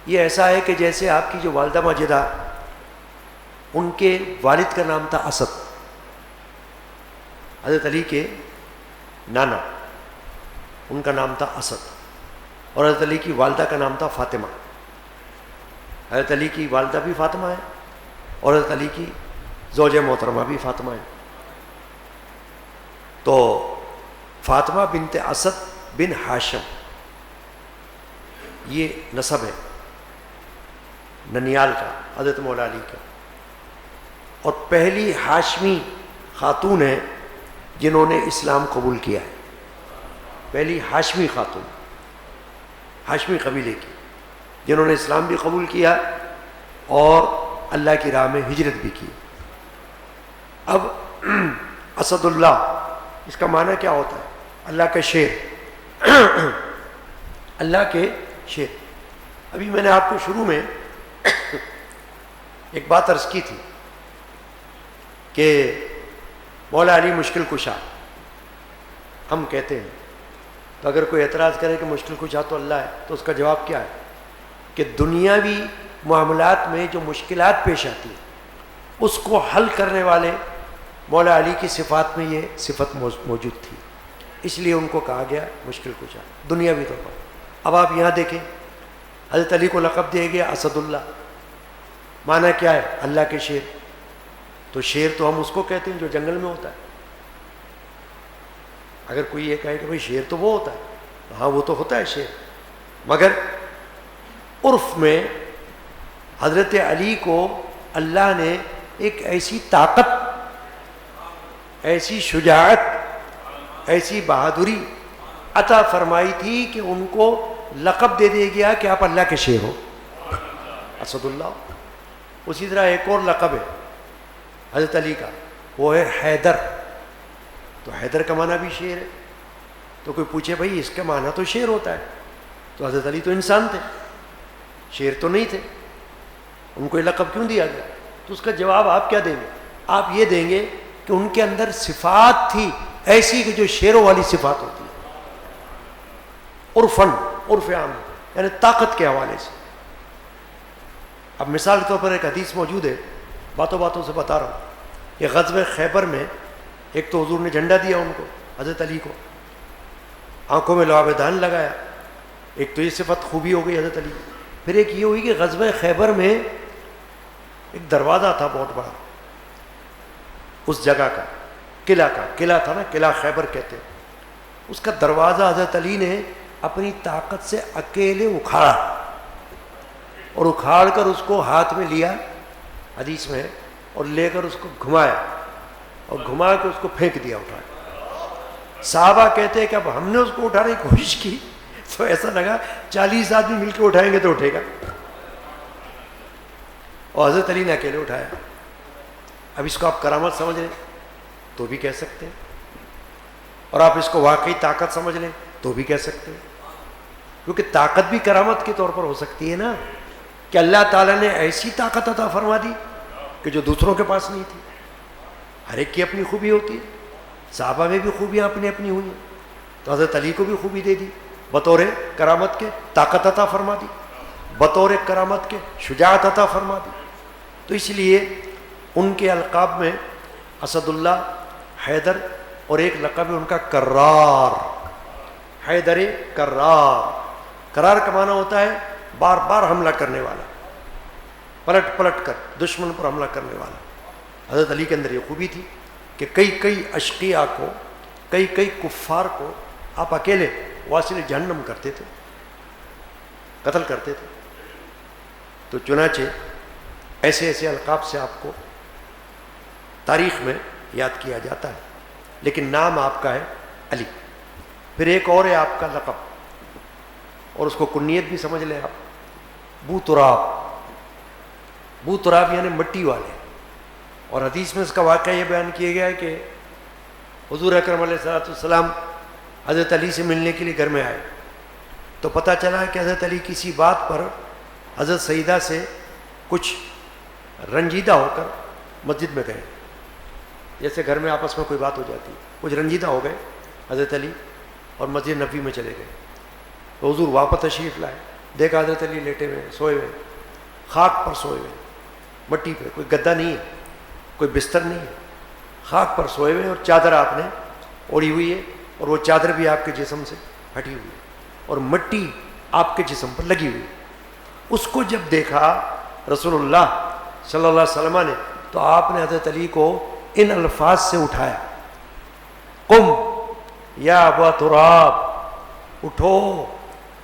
یہ ایسا ہے کہ جیسے آپ کی جو والدہ ماجدہ، ان کے والد کا نام تھا اسد، حضرت علی کے نانا، ان کا نام تھا اسد، اور حضرت علی کی والدہ کا نام تھا فاطمہ. حضرت علی کی والدہ بھی فاطمہ ہے اور حضرت علی کی زوجہ محترمہ بھی فاطمہ ہے. تو فاطمہ بنت اسد بن ہاشم یہ نسب ہے ننیال کا حضرت مولا علی کا، اور پہلی ہاشمی خاتون ہے جنہوں نے اسلام قبول کیا ہے. پہلی ہاشمی خاتون، ہاشمی قبیلے کی، جنہوں نے اسلام بھی قبول کیا اور اللہ کی راہ میں ہجرت بھی کی. اب اسد اللہ اس کا معنی کیا ہوتا ہے؟ اللہ کا شیر. اللہ کے شیر. ابھی میں نے آپ کو شروع میں ایک بات عرض کی تھی کہ مولا علی مشکل کشا ہم کہتے ہیں. تو اگر کوئی اعتراض کرے کہ مشکل کشا تو اللہ ہے، تو اس کا جواب کیا ہے کہ دنیاوی معاملات میں جو مشکلات پیش آتی ہیں اس کو حل کرنے والے مولا علی کی صفات میں یہ صفت موجود تھی، اس لیے ان کو کہا گیا مشکل کشا دنیاوی طور پر. اب آپ یہاں دیکھیں، حضرت علی کو لقب دیا گیا اسد اللہ. معنی کیا ہے؟ اللہ کے شیر. تو شیر تو ہم اس کو کہتے ہیں جو جنگل میں ہوتا ہے. اگر کوئی یہ کہے کہ بھائی شیر تو وہ ہوتا ہے، ہاں وہ تو ہوتا ہے شیر، مگر عرف میں حضرت علی کو اللہ نے ایک ایسی طاقت، ایسی شجاعت، ایسی بہادری عطا فرمائی تھی کہ ان کو لقب دے دیا گیا کہ آپ اللہ کے شیر ہو، اسد اللہ. اسی طرح ایک اور لقب ہے حضرت علی کا، وہ ہے حیدر. تو حیدر کا معنی بھی شیر ہے. تو کوئی پوچھے بھائی اس کا معنی تو شیر ہوتا ہے، تو حضرت علی تو انسان تھے، شیر تو نہیں تھے، ان کو یہ لقب کیوں دیا گیا؟ تو اس کا جواب آپ کیا دیں گے؟ آپ یہ دیں گے کہ ان کے اندر صفات تھی ایسی کہ جو شیروں والی صفات ہوتی ہے. عرفن، عرف عام یعنی طاقت کے حوالے سے. اب مثال کے طور پر ایک حدیث موجود ہے، باتوں باتوں سے بتا رہا ہوں، کہ غزوہ خیبر میں ایک تو حضور نے جھنڈا دیا ان کو، حضرت علی کو، آنکھوں میں لعاب دہن لگایا، ایک تو یہ صفت خوبی ہو گئی حضرت علی. پھر ایک یہ ہوئی کہ غزوہ خیبر میں ایک دروازہ تھا بہت بڑا اس جگہ کا، قلعہ تھا نا، قلعہ خیبر کہتے ہیں، اس کا دروازہ حضرت علی نے اپنی طاقت سے اکیلے اکھاڑا، اور اکھاڑ کر اس کو ہاتھ میں لیا حدیث میں، اور لے کر اس کو گھمایا، اور گھما کے اس کو پھینک دیا اٹھا کے. صحابہ کہتے ہیں کہ اب ہم نے اس کو اٹھانے کی کوشش کی تو ایسا لگا 40 آدمی مل کے اٹھائیں گے تو اٹھے گا، اور حضرت علی نے اکیلے اٹھایا. اب اس کو آپ کرامت سمجھ لیں تو بھی کہہ سکتے ہیں، اور آپ اس کو واقعی طاقت سمجھ لیں تو بھی کہہ سکتے ہیں، کیونکہ طاقت بھی کرامت کے طور پر ہو سکتی ہے نا، کہ اللہ تعالیٰ نے ایسی طاقت عطا فرما دی کہ جو دوسروں کے پاس نہیں تھی. ہر ایک کی اپنی خوبی ہوتی ہے، صحابہ میں بھی خوبیاں اپنی اپنی ہوئی ہیں، تو حضرت علی کو بھی خوبی دے دی بطور کرامت کے، طاقت عطا فرما دی، بطور کرامت کے شجاعت عطا فرما دی. تو اس لیے ان کے القاب میں اسد اللہ، حیدر، اور ایک لقب ہے ان کا کرار، حیدر کرار. کرار کا معنی ہوتا ہے بار بار حملہ کرنے والا، پلٹ پلٹ کر دشمن پر حملہ کرنے والا. حضرت علی کے اندر یہ خوبی تھی کہ کئی اشقیاء کو، کئی کفار کو آپ اکیلے واصل جہنم کرتے تھے، قتل کرتے تھے. تو چنانچہ ایسے ایسے القاب سے آپ کو تاریخ میں یاد کیا جاتا ہے، لیکن نام آپ کا ہے علی. پھر ایک اور ہے آپ کا لقب، اور اس کو کنیت بھی سمجھ لیں آپ، بو تراب. بو تراب یعنی مٹی والے. اور حدیث میں اس کا واقعہ یہ بیان کیا گیا ہے کہ حضور اکرم علیہ الصلوۃ والسلام حضرت علی سے ملنے کے لیے گھر میں آئے، تو پتہ چلا کہ حضرت علی کسی بات پر حضرت سیدہ سے کچھ رنجیدہ ہو کر مسجد میں گئے. جیسے گھر میں آپس میں کوئی بات ہو جاتی، کچھ رنجیدہ ہو گئے حضرت علی اور مسجد نبوی میں چلے گئے. تو حضور واپس تشریف لائے، دیکھا حضرت علی لیٹے ہوئے، سوئے ہوئے، خاک پر سوئے ہوئے، مٹی پہ، کوئی گدا نہیں ہے، کوئی بستر نہیں ہے، خاک پر سوئے ہوئے، اور چادر آپ نے اوڑھی ہوئی ہے، اور وہ چادر بھی آپ کے جسم سے ہٹی ہوئی ہے، اور مٹی آپ کے جسم پر لگی ہوئی. اس کو جب دیکھا رسول اللہ صلی اللہ علیہ وسلم نے، تو آپ نے حضرت علی کو ان الفاظ سے اٹھایا، قم یا ابا تراب، اٹھو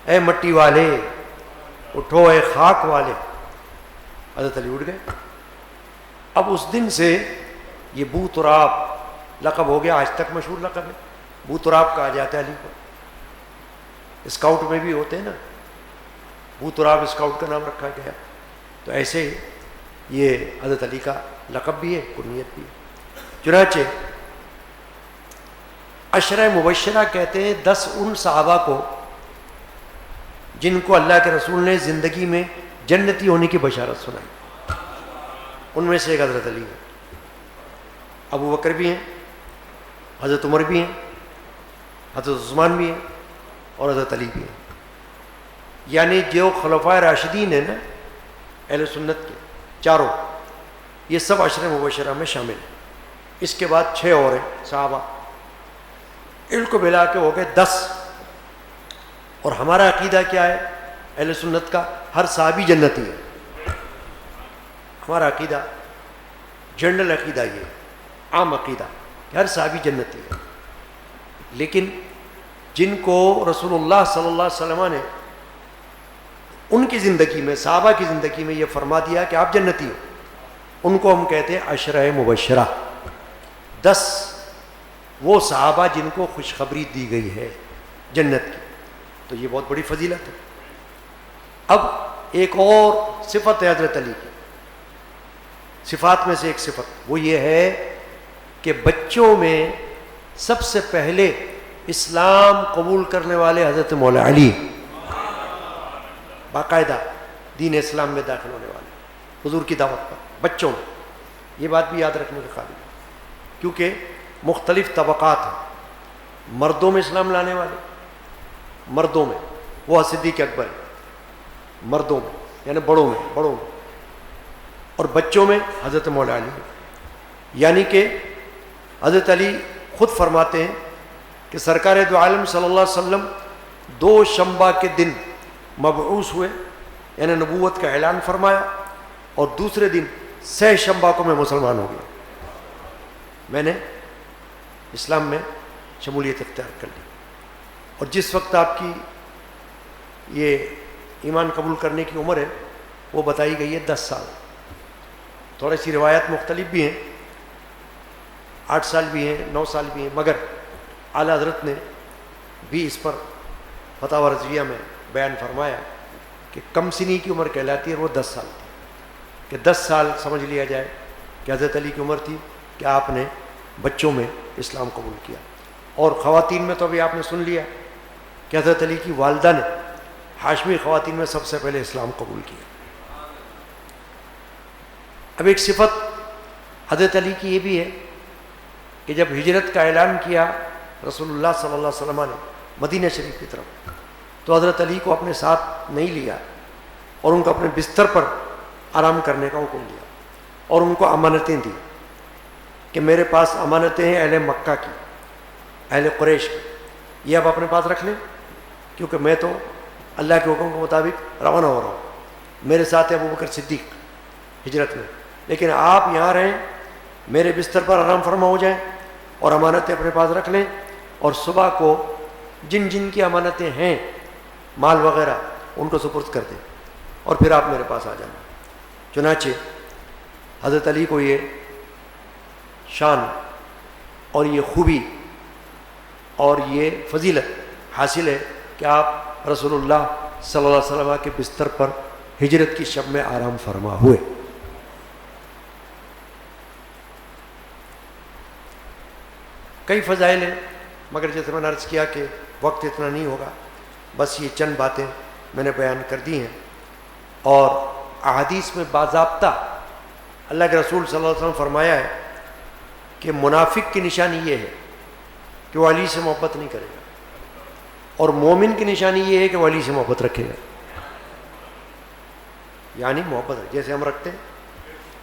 اے مٹی والے، اٹھو اے خاک والے. حضرت علی اٹھ گئے. اب اس دن سے یہ بو تراب لقب ہو گیا، آج تک مشہور لقب ہے، بو تراب کہا جاتا ہے علی کو. اسکاؤٹ میں بھی ہوتے ہیں نا، بو تراب اسکاؤٹ کا نام رکھا گیا. تو ایسے یہ حضرت علی کا لقب بھی ہے، کنیت بھی ہے. چنانچہ عشرہ مبشرہ کہتے ہیں 10 ان صحابہ کو جن کو اللہ کے رسول نے زندگی میں جنتی ہونے کی بشارت سنائی. ان میں سے ایک حضرت علی ہے، ابو بکر بھی ہیں، حضرت عمر بھی ہیں، حضرت عثمان بھی ہیں، اور حضرت علی بھی ہیں. یعنی جو خلفائے راشدین ہیں نا اہل سنت کے چاروں، یہ سب عشرہ مبشرہ میں شامل ہیں. اس کے بعد 6 اور ہیں صحابہ، ان کو ملا کے ہو گئے 10. اور ہمارا عقیدہ کیا ہے اہل سنت کا؟ ہر صحابی جنتی ہے. ہمارا عقیدہ جنرل عقیدہ، یہ عام عقیدہ کہ ہر صحابی جنتی ہے. لیکن جن کو رسول اللہ صلی اللہ علیہ وسلم نے ان کی زندگی میں، صحابہ کی زندگی میں یہ فرما دیا کہ آپ جنتی ہو، ان کو ہم کہتے ہیں عشرہ مبشرہ. 10 وہ صحابہ جن کو خوشخبری دی گئی ہے جنت کی. تو یہ بہت بڑی فضیلت ہے. اب ایک اور صفت ہے حضرت علی کی، صفات میں سے ایک صفت وہ یہ ہے کہ بچوں میں سب سے پہلے اسلام قبول کرنے والے حضرت مولا علی، باقاعدہ دین اسلام میں داخل ہونے والے حضور کی دعوت پر بچوں میں. یہ بات بھی یاد رکھنے کے قابل ہے، کیونکہ مختلف طبقات ہیں. مردوں میں اسلام لانے والے، مردوں میں وہ صدیق اکبر ہے، مردوں میں یعنی بڑوں میں، اور بچوں میں حضرت مولا علی، یعنی کہ حضرت علی خود فرماتے ہیں کہ سرکار دو عالم صلی اللہ علیہ وسلم 2 شنبہ کے دن مبعوث ہوئے، یعنی نبوت کا اعلان فرمایا، اور دوسرے دن 6 شنبہ کو میں مسلمان ہو گیا، میں نے اسلام میں شمولیت اختیار کر لی۔ اور جس وقت آپ کی یہ ایمان قبول کرنے کی عمر ہے وہ بتائی گئی ہے 10 سال، تھوڑی سی روایات مختلف بھی ہیں، 8 سال بھی ہیں، 9 سال بھی ہیں، مگر اعلیٰ حضرت نے بھی اس پر فتاوی رضویہ میں بیان فرمایا کہ کم سنی کی عمر کہلاتی ہے، اور وہ 10 سال تھی، کہ 10 سال سمجھ لیا جائے کہ حضرت علی کی عمر تھی کہ آپ نے بچوں میں اسلام قبول کیا۔ اور خواتین میں تو ابھی آپ نے سن لیا کہ حضرت علی کی والدہ نے ہاشمی خواتین میں سب سے پہلے اسلام قبول کیا۔ اب ایک صفت حضرت علی کی یہ بھی ہے کہ جب ہجرت کا اعلان کیا رسول اللہ صلی اللہ علیہ وسلم نے مدینہ شریف کی طرف، تو حضرت علی کو اپنے ساتھ نہیں لیا اور ان کو اپنے بستر پر آرام کرنے کا حکم دیا، اور ان کو امانتیں دی کہ میرے پاس امانتیں ہیں اہل مکہ کی، اہل قریش کی، یہ آپ اپنے پاس رکھ لیں، کیونکہ میں تو اللہ کے حکم کے مطابق روانہ ہو رہا ہوں، میرے ساتھ ہے ابوبکر صدیق ہجرت میں، لیکن آپ یہاں رہیں، میرے بستر پر آرام فرما ہو جائیں، اور امانتیں اپنے پاس رکھ لیں، اور صبح کو جن جن کی امانتیں ہیں مال وغیرہ ان کو سپرد کر دیں، اور پھر آپ میرے پاس آ جانا۔ چنانچہ حضرت علی کو یہ شان اور یہ خوبی اور یہ فضیلت حاصل ہے کہ آپ رسول اللہ صلی اللہ علیہ وسلم کے بستر پر ہجرت کی شب میں آرام فرما ہوئے۔ کئی فضائل ہیں، مگر جیسے میں نے عرض کیا کہ وقت اتنا نہیں ہوگا، بس یہ چند باتیں میں نے بیان کر دی ہیں۔ اور احادیث میں باضابطہ اللہ کے رسول صلی اللہ علیہ وسلم فرمایا ہے کہ منافق کی نشانی یہ ہے کہ وہ علی سے محبت نہیں کرے گا، اور مومن کی نشانی یہ ہے کہ وہ علی سے محبت رکھے گا، یعنی محبت جیسے ہم رکھتے ہیں۔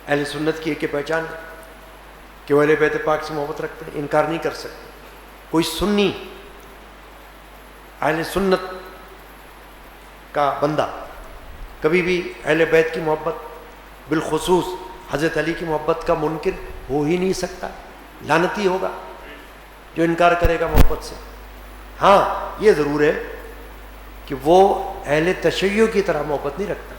اہل سنت کی ایک پہچان ہے کہ وہ اہل بیت پاک سے محبت رکھتے ہیں، انکار نہیں کر سکتے۔ کوئی سنی اہل سنت کا بندہ کبھی بھی اہل بیت کی محبت، بالخصوص حضرت علی کی محبت کا منکر ہو ہی نہیں سکتا، لعنتی ہوگا جو انکار کرے گا محبت سے۔ ہاں یہ ضرور ہے کہ وہ اہل تشیع کی طرح محبت نہیں رکھتا،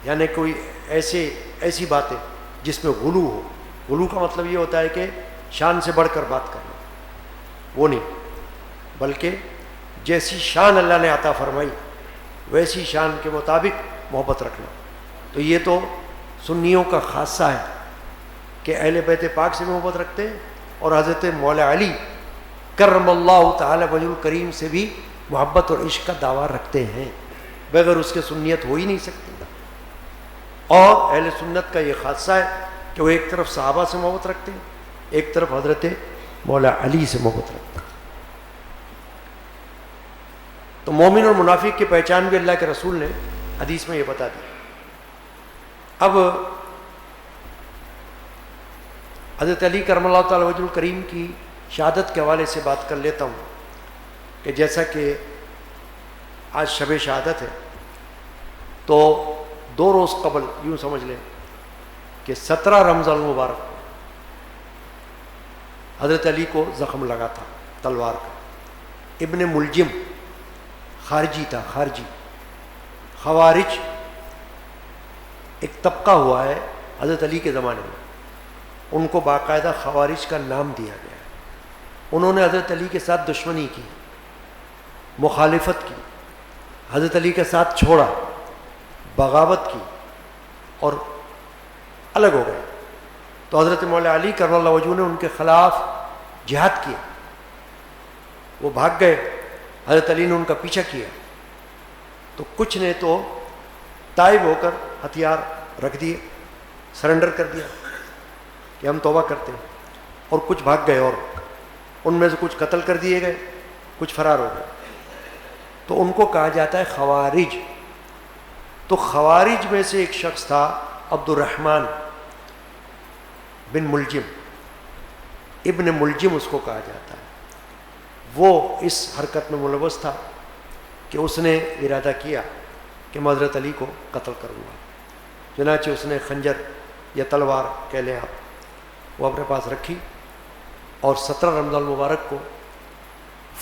یعنی کوئی ایسی باتیں جس میں غلو ہو۔ غلو کا مطلب یہ ہوتا ہے کہ شان سے بڑھ کر بات کرنا، وہ نہیں، بلکہ جیسی شان اللہ نے عطا فرمائی ویسی شان کے مطابق محبت رکھنا۔ تو یہ تو سنیوں کا خاصہ ہے کہ اہل بیت پاک سے محبت رکھتے ہیں، اور حضرت مولا علی کرم اللہ تعالی وجہ الکریم سے بھی محبت اور عشق کا دعویٰ رکھتے ہیں، بغیر اس کے سنیت ہو ہی نہیں سکتی۔ اور اہل سنت کا یہ خاصہ ہے کہ وہ ایک طرف صحابہ سے محبت رکھتے ہیں، ایک طرف حضرت مولا علی سے محبت رکھتے ہیں۔ تو مومن اور منافق کی پہچان بھی اللہ کے رسول نے حدیث میں یہ بتا دی۔ اب حضرت علی کرم اللہ تعالی وجہ الکریم کی شہادت کے حوالے سے بات کر لیتا ہوں کہ جیسا کہ آج شب شہادت ہے، تو 2 روز قبل یوں سمجھ لیں کہ 17 رمضان المبارک حضرت علی کو زخم لگا تھا تلوار کا۔ ابن ملجم خارجی تھا، خارجی خوارج ایک طبقہ ہوا ہے حضرت علی کے زمانے میں، ان کو باقاعدہ خوارج کا نام دیا گیا ہے۔ انہوں نے حضرت علی کے ساتھ دشمنی کی، مخالفت کی، حضرت علی کے ساتھ چھوڑا، بغاوت کی اور الگ ہو گئے۔ تو حضرت مولا علی کرم اللہ وجہ نے ان کے خلاف جہاد کیا، وہ بھاگ گئے، حضرت علی نے ان کا پیچھا کیا، تو کچھ نے تو تائب ہو کر ہتھیار رکھ دیے، سرنڈر کر دیا کہ ہم توبہ کرتے ہیں، اور کچھ بھاگ گئے، اور ان میں سے کچھ قتل کر دیے گئے، کچھ فرار ہو گئے۔ تو ان کو کہا جاتا ہے خوارج. تو خوارج میں سے ایک شخص تھا عبد الرحمن بن ملجم، ابن ملجم اس کو کہا جاتا ہے. وہ اس حرکت میں ملوث تھا کہ اس نے ارادہ کیا کہ میں حضرت علی کو قتل کروں گا. چنانچہ اس نے خنجر یا تلوار کہہ لیں آپ، وہ اپنے پاس رکھی، اور 17 رمضان المبارک کو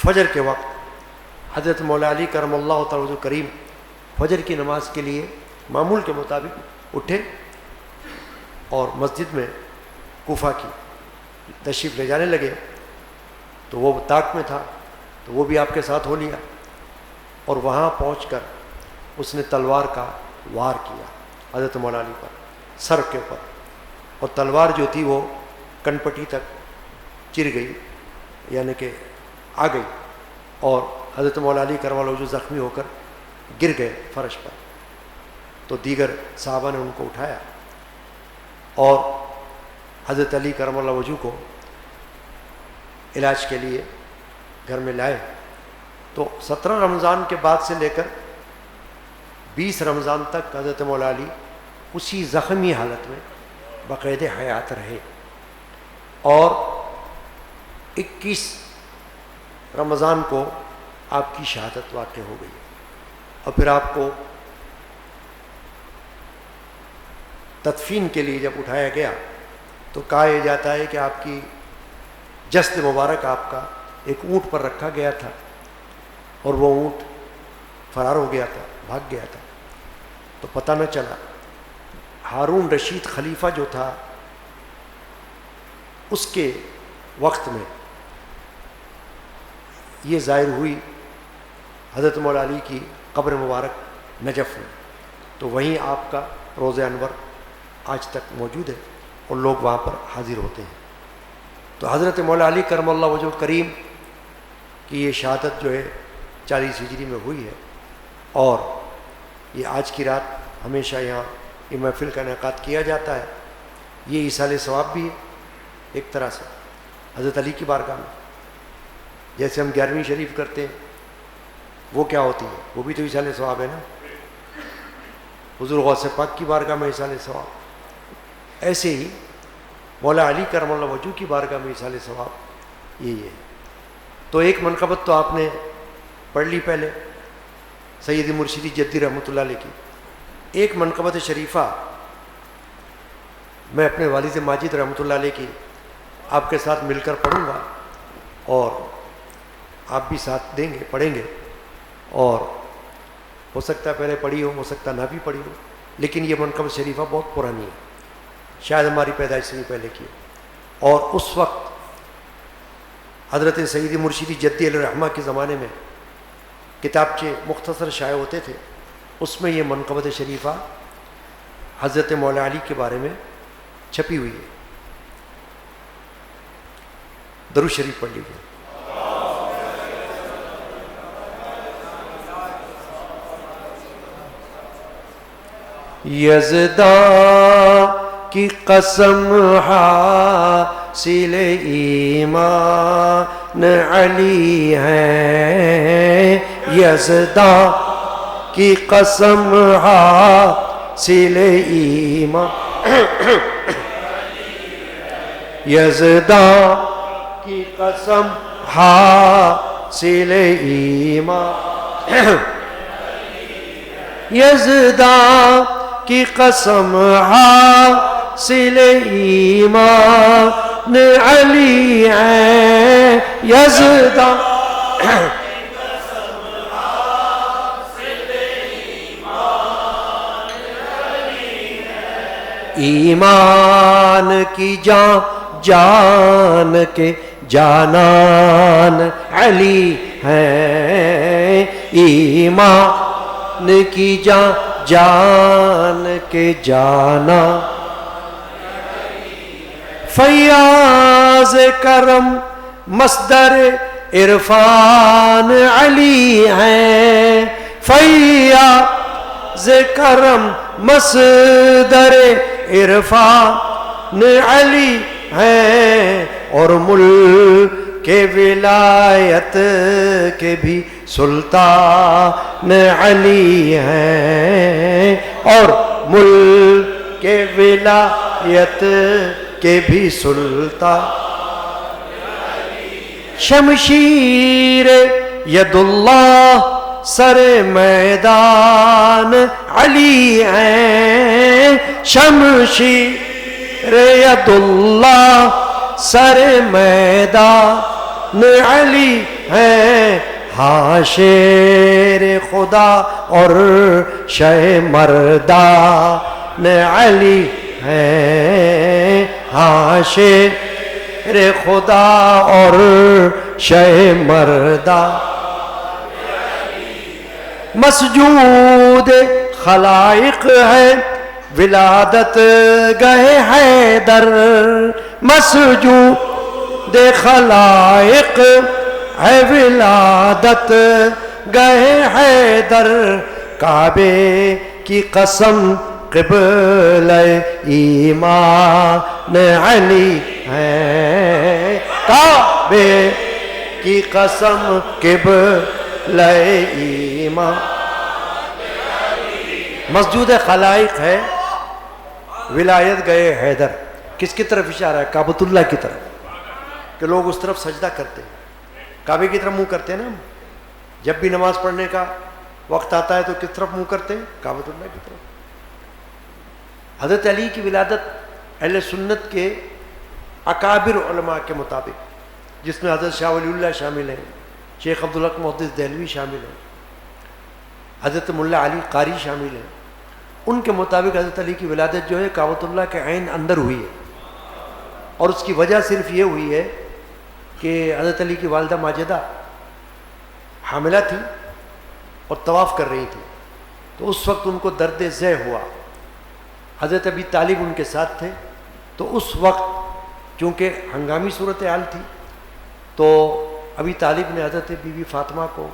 فجر کے وقت حضرت مولا علی کرم اللہ تعالی وجہ کریم فجر کی نماز کے لیے معمول کے مطابق اٹھے اور مسجد میں کوفہ کی تشریف لے جانے لگے. تو وہ طاق میں تھا تو وہ بھی آپ کے ساتھ ہو لیا، اور وہاں پہنچ کر اس نے تلوار کا وار کیا حضرت مولا علی پر سر کے اوپر، اور تلوار جو تھی وہ کنپٹی تک چر گئی، یعنی کہ آ گئی، اور حضرت مولا علی کرم اللہ وجہ زخمی ہو کر گر گئے فرش پر. تو دیگر صحابہ نے ان کو اٹھایا اور حضرت علی کرم اللہ وجہ کو علاج کے لیے گھر میں لائے. تو 17 رمضان کے بعد سے لے کر 20 رمضان تک حضرت مولا علی اسی زخمی حالت میں باقاعدہ حیات رہے، اور 21 رمضان کو آپ کی شہادت واقع ہو گئی. اور پھر آپ کو تدفین کے لیے جب اٹھایا گیا تو کہا یہ جاتا ہے کہ آپ کی جسد مبارک آپ کا ایک اونٹ پر رکھا گیا تھا، اور وہ اونٹ فرار ہو گیا تھا، بھاگ گیا تھا. تو پتہ نہ چلا. ہارون رشید خلیفہ جو تھا اس کے وقت میں یہ ظاہر ہوئی حضرت مولا علی کی قبر مبارک نجف میں. تو وہیں آپ کا روضہ انور آج تک موجود ہے اور لوگ وہاں پر حاضر ہوتے ہیں. تو حضرت مولا علی کرم اللہ وجہ کریم کی یہ شہادت جو ہے 40 ہجری میں ہوئی ہے، اور یہ آج کی رات ہمیشہ یہاں یہ محفل کا انعقاد کیا جاتا ہے. یہ ایصال ثواب بھی ہے ایک طرح سے حضرت علی کی بارگاہ میں. جیسے ہم 11ویں شریف کرتے ہیں وہ کیا ہوتی ہے؟ وہ بھی تو ایصال ثواب ہے نا. حضور غوث پاک کی بارگاہ میں ایصال ثواب. ایسے ہی مولا علی کرم اللہ وجہ کی بارگاہ میں ایصال ثواب یہی ہے. تو ایک منقبت تو آپ نے پڑھ لی پہلے سید مرشدی جدی رحمۃ اللہ علیہ کی. ایک منقبت شریفہ میں اپنے والد ماجد رحمۃ اللہ علیہ کی آپ کے ساتھ مل کر پڑھوں گا، اور آپ بھی ساتھ دیں گے، پڑھیں گے. اور ہو سکتا ہے پہلے پڑھی ہو سکتا نہ بھی پڑھی ہو، لیکن یہ منقبت شریفہ بہت پرانی ہے، شاید ہماری پیدائش سے بھی پہلے کی. اور اس وقت حضرت سید مرشدی جدی علیہ الرحمہ کے زمانے میں کتابچے مختصر شائع ہوتے تھے، اس میں یہ منقبت شریفہ حضرت مولا علی کے بارے میں چھپی ہوئی ہے. درود شریف پڑھ لیجیے. یزداں کی قسم حاصل ایمان علی ہے، یزداں کی قسم حاصل ایمان، یزداں کی قسم حاصل ایمان، یزداں کی قسم حاصل ایمان علی ہے، یزداں ایمان کی جان جان کے جانان علی ہے، ایمان کی جان جان کے جانا، فیاض کرم مصدر عرفان علی ہے، فیاض کرم مصدر عرفان علی ہے، اور ملک کے ولایت کے بھی سلطان علی ہیں، اور ملک کے ولایت کے بھی سلطان شمشیر ید اللہ سر میدان علی ہیں، شمشیر ید اللہ سر میدان علی ہیں، ہاں شیر خدا اور شہ مردان علی ہیں، ہاں شیر خدا اور شہ مردان مسجود خلائق ہے ولادت گئے حیدر، مسجود خلائق ہے ولادت گئے حیدر، کعبے کی قسم قبلہ ایمان علی ہے، کعبے کی قسم قبلہ ایمان مسجود خلائق ہے ولایت گئے حیدر۔ کس کی طرف اشارہ ہے؟ کعبۃ اللہ کی طرف، کہ لوگ اس طرف سجدہ کرتے ہیں، کعبے کی طرف منہ کرتے ہیں نا۔ جب بھی نماز پڑھنے کا وقت آتا ہے تو کس طرف منہ کرتے ہیں؟ کعبۃ اللہ کی طرف۔ حضرت علی کی ولادت اہل سنت کے اکابر علماء کے مطابق، جس میں حضرت شاہ ولی اللہ شامل ہیں، شیخ عبدالحق محدث دہلوی شامل ہیں، حضرت ملا علی قاری شامل ہیں، ان کے مطابق حضرت علی کی ولادت جو ہے کعبۃ اللہ کے عین اندر ہوئی ہے، اور اس کی وجہ صرف یہ ہوئی ہے کہ حضرت علی کی والدہ ماجدہ حاملہ تھی اور طواف کر رہی تھی، تو اس وقت ان کو درد ذہ ہوا۔ حضرت ابی طالب ان کے ساتھ تھے، تو اس وقت چونکہ ہنگامی صورتحال تھی، تو ابی طالب نے حضرت بی بی فاطمہ کو،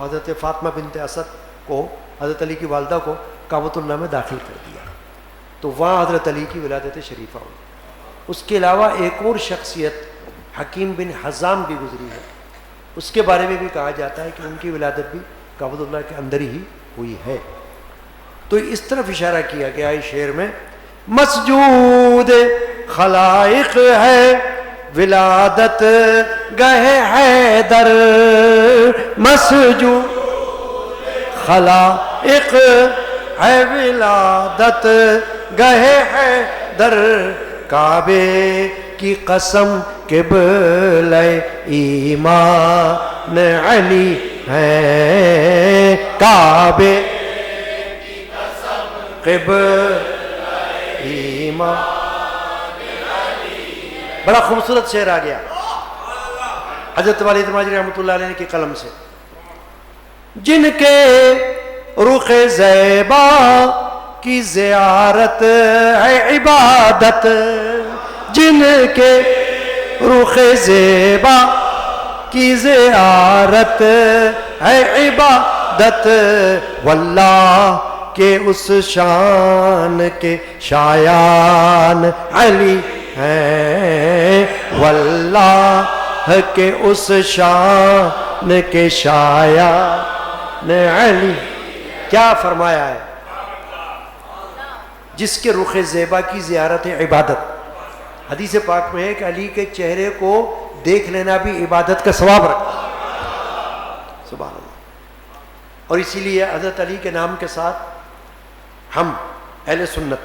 حضرت فاطمہ بنت اسد کو، حضرت علی کی والدہ کو کعبۃ اللہ میں داخل کر دیا، تو وہاں حضرت علی کی ولادت شریفہ ہوئی۔ اس کے علاوہ ایک اور شخصیت حکیم بن حزام بھی گزری ہے، اس کے بارے میں بھی کہا جاتا ہے کہ ان کی ولادت بھی کعبۃ اللہ کے اندر ہی ہوئی ہے۔ تو اس طرف اشارہ کیا گیا ہے شعر میں، مسجود خلائق ہے ولادت گئے حیدر، مسجود خلائق ہے ولادت گئے حیدر، کعبے کی قسم قبلہ ایمان علی ہے، کعبے کی قسم قبلہ ایمان۔ بڑا خوبصورت شعر آ گیا حضرت والد ماجری رحمۃ اللہ علیہ کی قلم سے، جن کے رخ زیبا کی زیارت ہے عبادت، جن کے رخ زیبا کی زیارت ہے عبادت، واللہ کے اس شان کے شایان علی ہیں، واللہ کے اس شان کے شایان علی۔ کیا فرمایا ہے؟ جس کے رخ زیبا کی زیارت عبادت۔ حدیث پاک میں ہے کہ علی کے چہرے کو دیکھ لینا بھی عبادت کا ثواب رکھتا ہے، سبحان اللہ۔ اور اسی لیے حضرت علی کے نام کے ساتھ ہم اہل سنت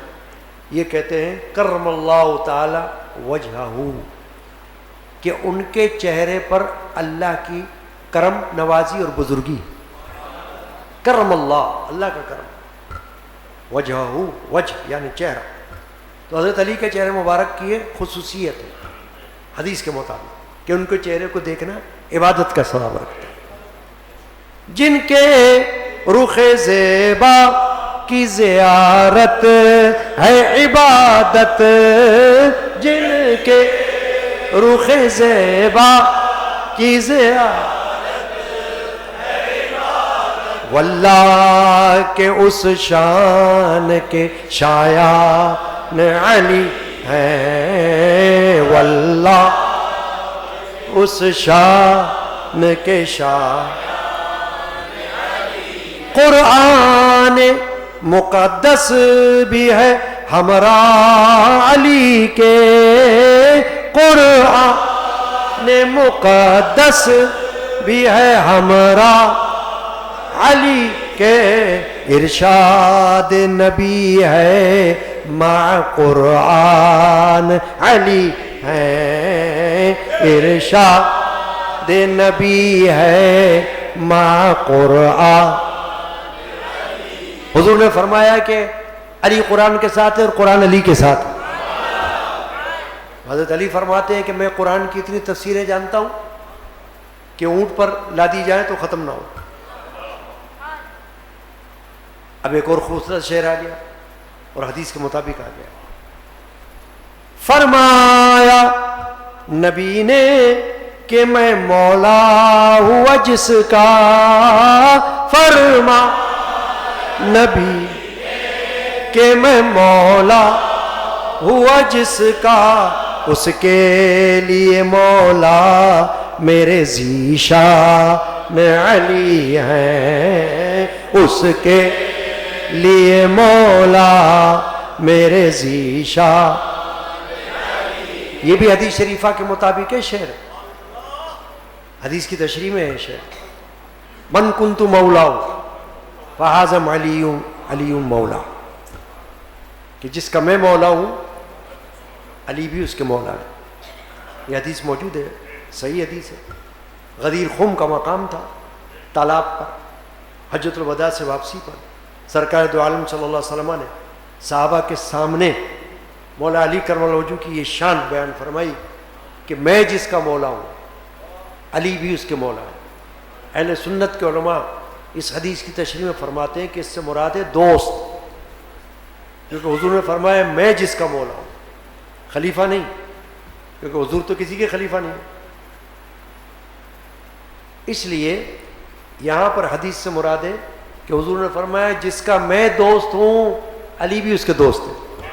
یہ کہتے ہیں کرم اللہ تعالی وجہہ، کہ ان کے چہرے پر اللہ کی کرم نوازی اور بزرگی، کرم اللہ، اللہ کا کرم، وجہہ، وجہ یعنی چہرہ، تو حضرت علی کے چہرے مبارک کی خصوصیت ہے حدیث کے مطابق کہ ان کے چہرے کو دیکھنا عبادت کا ثواب رکھتا ہے۔ جن کے رخ زیبا کی زیارت ہے عبادت، جن کے رخ زیبا کی زیارت ہے عبادت، واللہ کے اس شان کے شایان علی ہیں، واللہ اس شان کے شاہ قرآن مقدس بھی ہے ہمراہ علی کے قرآن مقدس بھی ہے ہمراہ علی کے ارشاد نبی ہے مع قرآن علی ہے ارشاد نبی ہے مع قرآن حضور نے فرمایا کہ علی قرآن کے ساتھ ہے اور قرآن علی کے ساتھ ہے حضرت علی فرماتے ہیں کہ میں قرآن کی اتنی تفسیریں جانتا ہوں کہ اونٹ پر لادی جائے تو ختم نہ ہو اب ایک اور خوبصورت شعر آ گیا اور حدیث کے مطابق آ گیا فرمایا نبی نے کہ میں مولا ہوا جس کا فرما نبی کہ میں مولا ہوا جس کا اس کے لیے مولا میرے ذیشان علی ہیں اس کے لیے مولا میرے ذیشان یہ بھی حدیث شریفہ کے مطابق ہے شعر حدیث کی تشریح میں ہے شعر من کنت مولا فہذا علی مولا کہ جس کا میں مولا ہوں علی بھی اس کے مولا ہے یہ حدیث موجود ہے صحیح حدیث ہے غدیر خم کا مقام تھا تالاب پر حجۃ الوداع سے واپسی پر سرکار دو عالم صلی اللہ علیہ وسلم نے صحابہ کے سامنے مولا علی کرم اللہ وجہ کی یہ شان بیان فرمائی کہ میں جس کا مولا ہوں علی بھی اس کے مولا ہے اہل سنت کے علماء اس حدیث کی تشریح میں فرماتے ہیں کہ اس سے مراد ہے دوست کیونکہ حضور نے فرمایا میں جس کا مولا ہوں خلیفہ نہیں کیونکہ حضور تو کسی کے خلیفہ نہیں اس لیے یہاں پر حدیث سے مراد ہے کہ حضور نے فرمایا جس کا میں دوست ہوں علی بھی اس کے دوست ہے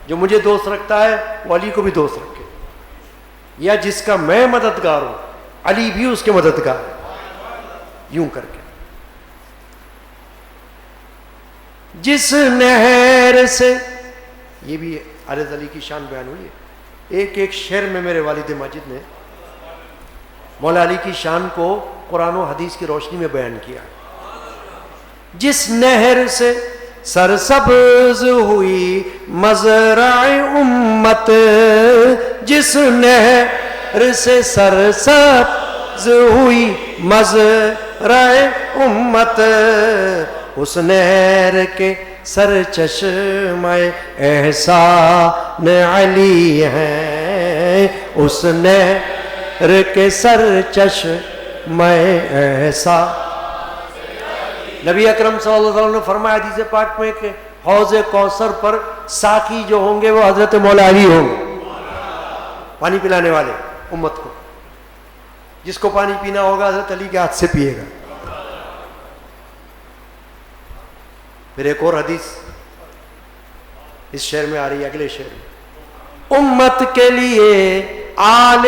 جو مجھے دوست رکھتا ہے وہ علی کو بھی دوست رکھے یا جس کا میں مددگار ہوں علی بھی اس کے مددگار ہے یوں کر کے جس نہر سے یہ بھی حضرت علی کی شان بیان ہوئی ہے ایک شعر میں میرے والد ماجد نے مولا علی کی شان کو قرآن و حدیث کی روشنی میں بیان کیا جس نہر سے سرسبز ہوئی مزرع امت جس نہر سے سرسبز ہوئی مزرع امت اس نہر کے سر چشمہ احسان علی ہیں اس نہر کے سر چشمہ احسان نبی اکرم صلی اللہ علیہ وسلم نے فرمایا حدیث پاک میں کہ حوض کوثر پر ساقی جو ہوں گے وہ حضرت مولا علی ہوں گے پانی پلانے والے امت کو جس کو پانی پینا ہوگا حضرت علی کے ہاتھ سے پیے گا پھر ایک اور حدیث اس شعر میں آ رہی ہے اگلے شعر میں امت کے لیے آل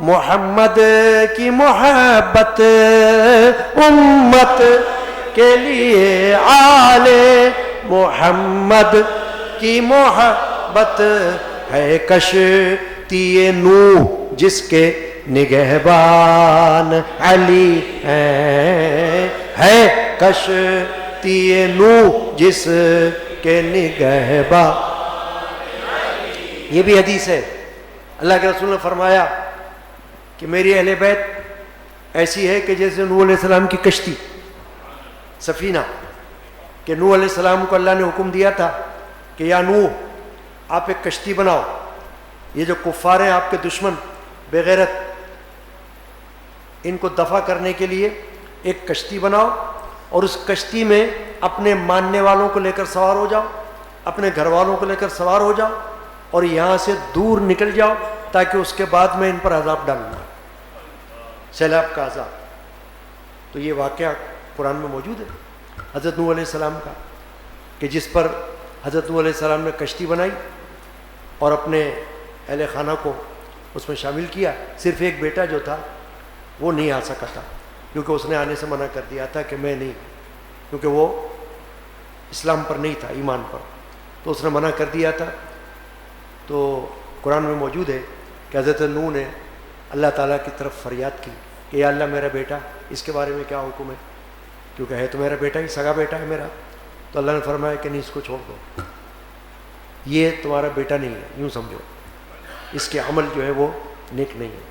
محمد کی محبت امت کے لیے آل محمد کی محبت ہے کشتی نوح جس کے نگہبان علی ہے کشتی نوح جس کے نگہبان یہ بھی حدیث ہے اللہ کے رسول نے فرمایا کہ میری اہل بیت ایسی ہے کہ جیسے نوح علیہ السلام کی کشتی سفینہ کہ نوح علیہ السلام کو اللہ نے حکم دیا تھا کہ یا نوح آپ ایک کشتی بناؤ یہ جو کفار ہیں آپ کے دشمن بے غیرت ان کو دفع کرنے کے لیے ایک کشتی بناؤ اور اس کشتی میں اپنے ماننے والوں کو لے کر سوار ہو جاؤ اپنے گھر والوں کو لے کر سوار ہو جاؤ اور یہاں سے دور نکل جاؤ تاکہ اس کے بعد میں ان پر عذاب ڈالوں گا سیلاب کا عذاب تو یہ واقعہ قرآن میں موجود ہے حضرت نوح علیہ السلام کا کہ جس پر حضرت نوح علیہ السلام نے کشتی بنائی اور اپنے اہل خانہ کو اس میں شامل کیا. صرف ایک بیٹا جو تھا وہ نہیں آ سکا تھا کیونکہ اس نے آنے سے منع کر دیا تھا کہ میں نہیں، کیونکہ وہ اسلام پر نہیں تھا، ایمان پر، تو اس نے منع کر دیا تھا. تو قرآن میں موجود ہے کہ حضرت نوح نے اللہ تعالیٰ کی طرف فریاد کی کہ یا اللہ میرا بیٹا، اس کے بارے میں کیا حکم ہے، کیونکہ ہے تو میرا بیٹا ہی، سگا بیٹا ہے میرا. تو اللہ نے فرمایا کہ نہیں، اس کو چھوڑ دو، یہ تمہارا بیٹا نہیں ہے، یوں سمجھو، اس کے عمل جو ہے وہ نیک نہیں ہے،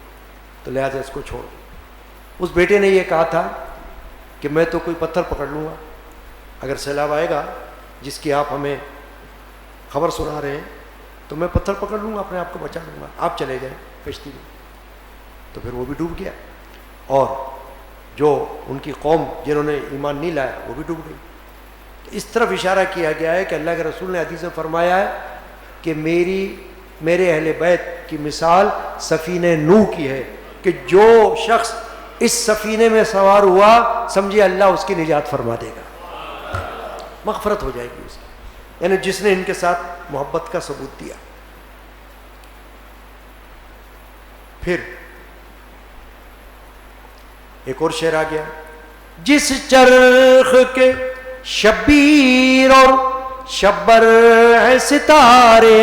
تو لہٰذا اس کو چھوڑ دو. اس بیٹے نے یہ کہا تھا کہ میں تو کوئی پتھر پکڑ لوں گا، اگر سیلاب آئے گا جس کی آپ ہمیں خبر سنا رہے ہیں تو میں پتھر پکڑ لوں گا، اپنے آپ کو بچا لوں گا، آپ چلے جائیں کشتی میں. تو پھر وہ بھی ڈوب گیا، اور جو ان کی قوم جنہوں نے ایمان نہیں لایا وہ بھی ڈوب گئی. اس طرف اشارہ کیا گیا ہے کہ اللہ کے رسول نے حدیث میں فرمایا ہے کہ میرے اہل بیت کی مثال سفینہ نوح کی ہے، کہ جو شخص اس سفینے میں سوار ہوا سمجھے اللہ اس کی نجات فرما دے گا، مغفرت ہو جائے گی اس کی، یعنی جس نے ان کے ساتھ محبت کا ثبوت دیا. پھر ایک اور شعر آ گیا، جس چرخ کے شبیر اور شبر ہے ستارے،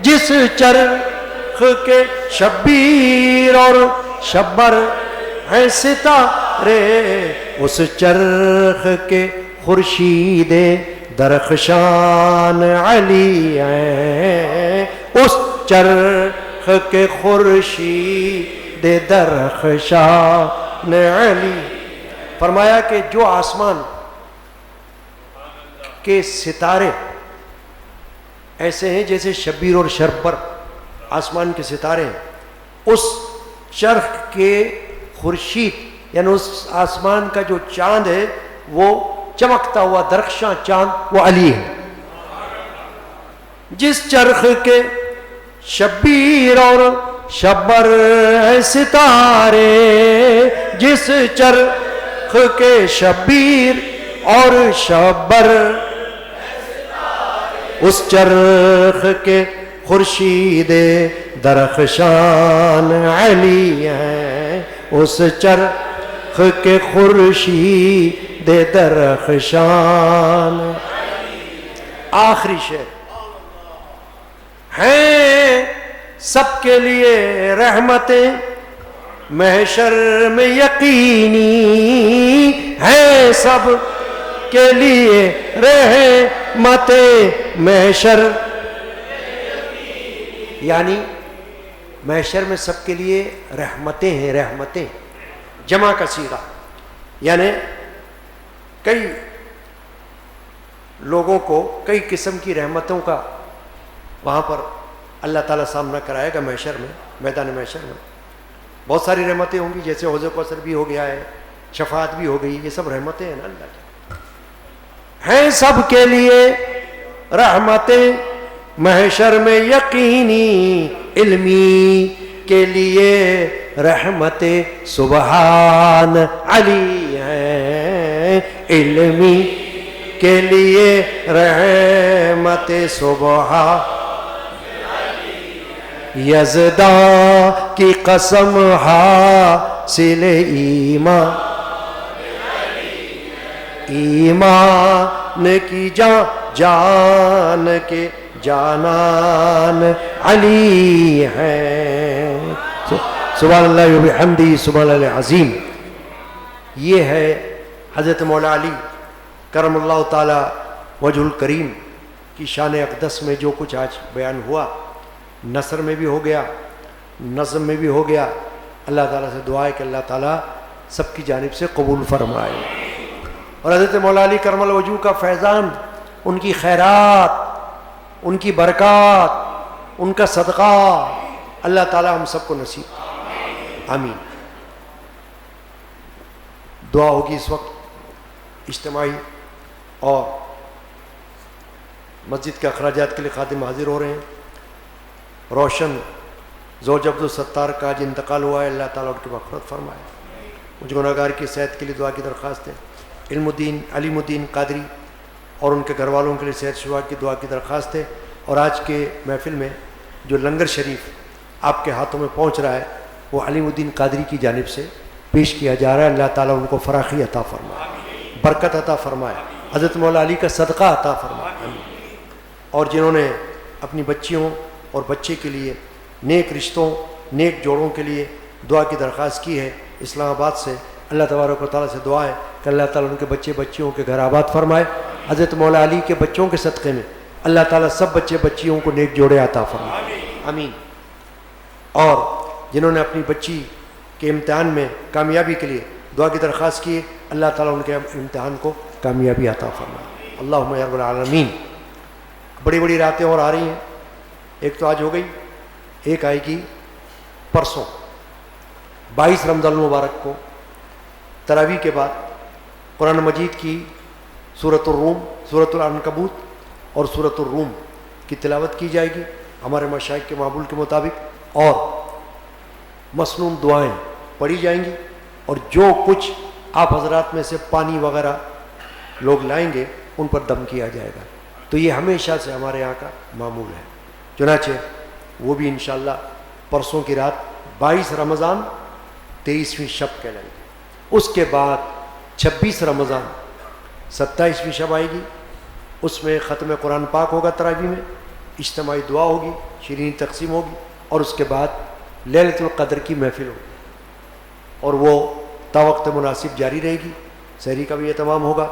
جس چرخ کے شبیر اور شبر ہے ستارے، اس چرخ کے خورشید درخشان علی ہیں، اس چرخ کے خورشید درخشان علی. فرمایا کہ جو آسمان کے ستارے ایسے ہیں جیسے شبیر اور شربر آسمان کے ستارے ہیں، اس چرخ کے خورشید یعنی اس آسمان کا جو چاند ہے وہ چمکتا ہوا درخشاں چاند وہ علی ہے. جس چرخ کے شبیر اور شبر ہے ستارے، جس چرخ کے شبیر اور شبر اس چرخ کے خورشید درخشان علی ہیں، اس چرخ کے خورشید درخشان. آخری شعر، ہیں سب کے لیے رحمتیں محشر میں یقینی، ہیں سب کے لیے رحمتیں محشر، یعنی محشر میں سب کے لیے رحمتیں ہیں، رحمتیں جمع کا صیغہ، یعنی کئی لوگوں کو کئی قسم کی رحمتوں کا وہاں پر اللہ تعالیٰ سامنا کرائے گا محشر میں، میدان محشر میں. بہت ساری رحمتیں ہوں گی، جیسے حوض کوثر بھی ہو گیا ہے، شفاعت بھی ہو گئی، یہ سب رحمتیں ہیں نا اللہ کی. ہیں سب کے لیے رحمتیں محشر میں یقینی، علمی کے لیے رحمت سبحان علی ہیں، علمی کے لیے رحمت سبحان یزداں کی قسم حاصل ایمان، ایمان کی جان کے جانان علی ہیں. سبحان اللہ و بحمدہ سبحان اللہ العظیم. یہ ہے حضرت مولا علی کرم اللہ تعالی وجہ الکریم کی شان اقدس میں جو کچھ آج بیان ہوا، نثر میں بھی ہو گیا، نظم میں بھی ہو گیا. اللہ تعالیٰ سے دعا ہے کہ اللہ تعالیٰ سب کی جانب سے قبول فرمائے، اور حضرت مولا علی کرم الوجوہ کا فیضان، ان کی خیرات، ان کی برکات، ان کا صدقہ اللہ تعالیٰ ہم سب کو نصیب. آمین. دعا ہوگی اس وقت اجتماعی، اور مسجد کے اخراجات کے لیے خادم حاضر ہو رہے ہیں. روشن زوج عبدالستار کا آج انتقال ہوا ہے، اللہ تعالیٰ ان کی مغفرت فرمائے. مجھ گناہگار کی صحت کے لیے دعا کی درخواست ہے. علم الدین علیم الدین قادری اور ان کے گھر والوں کے لیے صحت شفا کی دعا کی درخواست ہے. اور آج کے محفل میں جو لنگر شریف آپ کے ہاتھوں میں پہنچ رہا ہے وہ علیم الدین قادری کی جانب سے پیش کیا جا رہا ہے. اللہ تعالیٰ ان کو فراخی عطا فرمائے, برکت عطا فرمائے, حضرت مولا علی کا صدقہ عطا فرمائے. اور جنہوں نے اپنی بچیوں اور بچے کے لیے نیک رشتوں نیک جوڑوں کے لیے دعا کی درخواست کی ہے اسلام آباد سے, اللہ تبارک و تعالیٰ سے دعا ہے کہ اللہ تعالیٰ ان کے بچے بچیوں کے گھر آباد فرمائے. حضرت مولا علی کے بچوں کے صدقے میں اللہ تعالیٰ سب بچے بچیوں کو نیک جوڑے عطا فرمائے, آمین. اور جنہوں نے اپنی بچی کے امتحان میں کامیابی کے لیے دعا کی درخواست کی ہے, اللہ تعالیٰ ان کے امتحان کو کامیابی عطا فرمائے. اللہم یا رب العالمین. بڑی بڑی راتیں اور آ رہی ہیں, ایک تو آج ہو گئی, ایک آئے گی پرسوں 22 رمضان المبارک کو تراویح کے بعد قرآن مجید کی سورۃ الروم, سورۃ العنکبوت اور سورۃ الروم کی تلاوت کی جائے گی ہمارے مشائخ کے معمول کے مطابق, اور مسنون دعائیں پڑھی جائیں گی, اور جو کچھ آپ حضرات میں سے پانی وغیرہ لوگ لائیں گے ان پر دم کیا جائے گا. تو یہ ہمیشہ سے ہمارے یہاں کا معمول ہے. چنانچہ وہ بھی انشاءاللہ پرسوں کی رات 22 رمضان 23ویں شب کہلائے گی. اس کے بعد 26 رمضان 27ویں شب آئے گی, اس میں ختم قرآن پاک ہوگا تراویح میں, اجتماعی دعا ہوگی, شیرینی تقسیم ہوگی, اور اس کے بعد لیلۃ القدر کی محفل ہوگی, اور وہ تا وقت مناسب جاری رہے گی. سحری کا بھی اہتمام ہوگا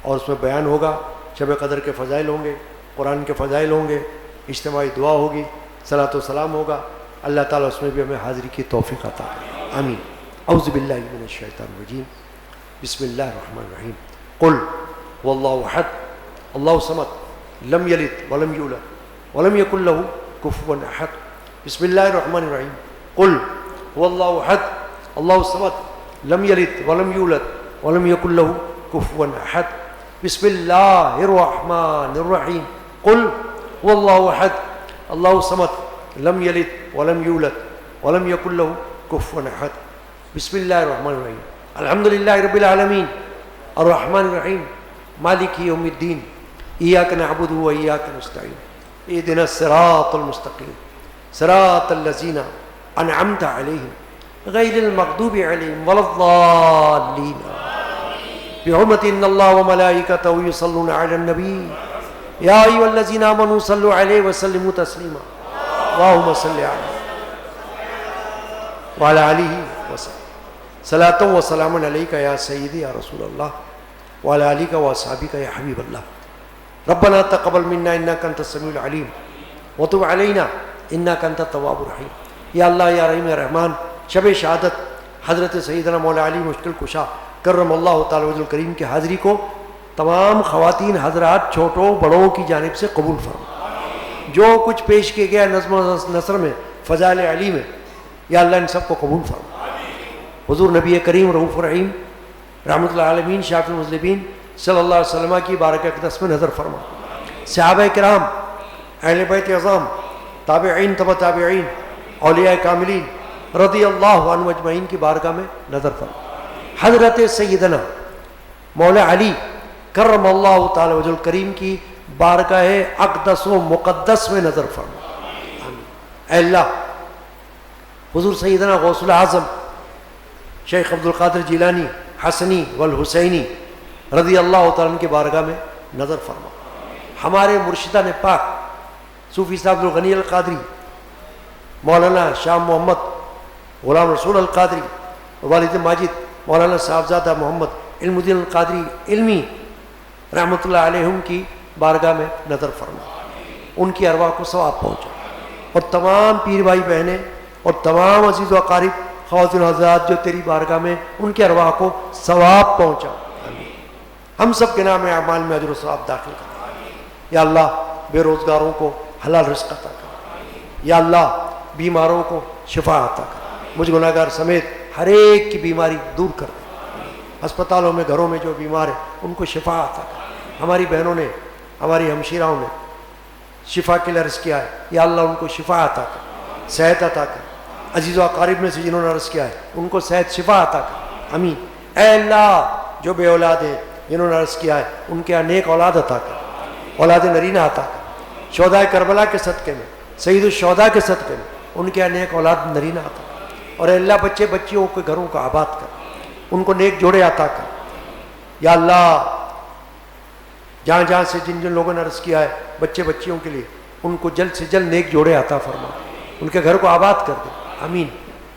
اور اس میں بیان ہوگا, شب قدر کے فضائل ہوں گے, قرآن کے فضائل ہوں گے, اجتماعی دعا ہوگی, صلاۃ و سلام ہوگا. اللہ تعالیٰ اس میں بھی ہمیں حاضری کی توفیق عطا کرے, آمین. اعوذ باللہ من الشیطان الرجیم, بسم اللہ الرحمن الرحیم. قل واللہ احد اللہ الصمد لم یلد ولم یولد ولم یکن لہ کفوا احد. بسم اللہ الرحمن الرحیم. قل واللہ احد اللہ الصمد لم یلد ولم یولد ولم یکن لہ کفوا احد. بسم اللہ الرحمن الرحیم. قل واللہ احد اللہ الصمد لم یلد ولم یولد ولم یکن لہ کفوا احد. بسم اللہ الرحمن الرحیم. الحمد للہ رب العالمین الرحمن الرحیم مالک یوم الدین ایاک نعبد و ایاک نستعین اہدنا الصراط المستقیم صراط الذین انعمت علیہم غیر المغضوب علیہم ولا الضالین. بحرمت ان اللہ وملائکتہ یصلون علی النبی یا ایھا الذین آمنوا صلوا علیہ وسلموا تسلیما. اللہم صل علی وعلی آلہ وسلم. صلاۃ و سلام علیک یا سیدی یا رسول اللہ وعلی آلک و اصحابک یا حبیب اللہ. ربنا تقبل منا انک انت السمیع العلیم وتب علینا انک انت التواب الرحیم. یا اللہ یا رحیم یا رحمان, شب شہادت حضرت سیدنا مولا علی مشکل کشا کرم اللہ تعالی وجہ الکریم کی حاضری کو تمام خواتین حضرات چھوٹوں بڑوں کی جانب سے قبول فرما. جو کچھ پیش کیا گیا نظم و نثر میں فضائل علی میں, یا اللہ ان سب کو قبول فرما. حضور نبی کریم رؤوف الرحیم رحمۃ اللہ عالمین شافی المذنبین صلی اللہ علیہ وسلم کی بارک اقدس میں نظر فرما. صحابہ کرام, اہل بیت اعظام, تابعین تبع تابعین, اولیاء کاملین رضی اللہ عنہ اجمعین کی بارگاہ میں نظر فرما. حضرت سیدنا مولا علی کرم اللہ تعالی وجہ الکریم کی بارگاہ اقدس و مقدس میں نظر فرما. اے اللہ, حضور سیدنا غوث العظم شیخ عبد القادر جیلانی حسنی والحسینی رضی اللہ تعالیٰ عنہ کی بارگاہ میں نظر فرما. ہمارے مرشدان پاک صوفی صاحب عبد الغنی القادری, مولانا شاہ محمد غلام رسول القادری, والد ماجد مولانا صاحبزادہ محمد علم الدین القادری علمی رحمۃ اللہ علیہم کی بارگاہ میں نظر فرما. ان کی ارواح کو ثواب پہنچا, اور تمام پیر بھائی بہنیں اور تمام عزیز و اقارب خواتین حضرات جو تیری بارگاہ میں ان کے ارواح کو ثواب پہنچا. ہم سب کے نام اعمال میں اجر و ثواب داخل کر. یا اللہ بے روزگاروں کو حلال رزق عطا کر. یا اللہ بیماروں کو شفا عطا کر. مجھ گناہگار سمیت ہر ایک کی بیماری دور کر دے. ہسپتالوں میں گھروں میں جو بیمار ہیں ان کو شفا عطا کر. ہماری بہنوں نے ہماری ہمشیراؤں نے شفا کے لیے عرض کیا ہے, یا اللہ ان کو شفا عطا کر, صحت عطا کر. عزیز و اقارب میں سے جنہوں نے عرض کیا ہے ان کو صحت شفا عطا کر. آمین. اے اللہ جو بے اولاد ہیں جنہوں نے عرض کیا ہے ان کے نیک اولاد عطا کر, اولاد نرینہ عطا کر. شہدائے کربلا کے صدقے میں, سید الشہداء کے صدقے میں ان کے نیک اولاد نرینہ عطا کر، اور اے اللہ بچے بچیوں کے گھروں کو آباد کر، ان کو نیک جوڑے عطا کر۔ یا اللہ جہاں جہاں سے جن جن لوگوں نے عرض کیا ہے بچے بچیوں کے لیے، ان کو جلد سے جلد نیک جوڑے عطا فرما، ان کے گھر کو آباد کر دے، آمین۔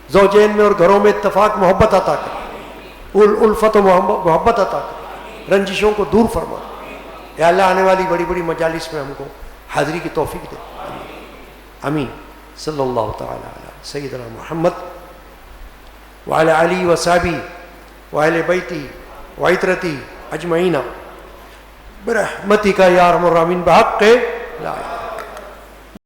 زوجین میں اور گھروں میں اتفاق محبت عطا کر، الفت و محبت عطا کر، رنجشوں کو دور فرما۔ یا اللہ آنے والی بڑی بڑی مجالس میں ہم کو حاضری کی توفیق دے، آمین۔ صلی اللہ تعالی علی سیدنا محمد وعلی آلہ وصحبہ وأہل بیتہ وعترتہ اجمعین برحمتک یا ارحم الراحمین بحق لا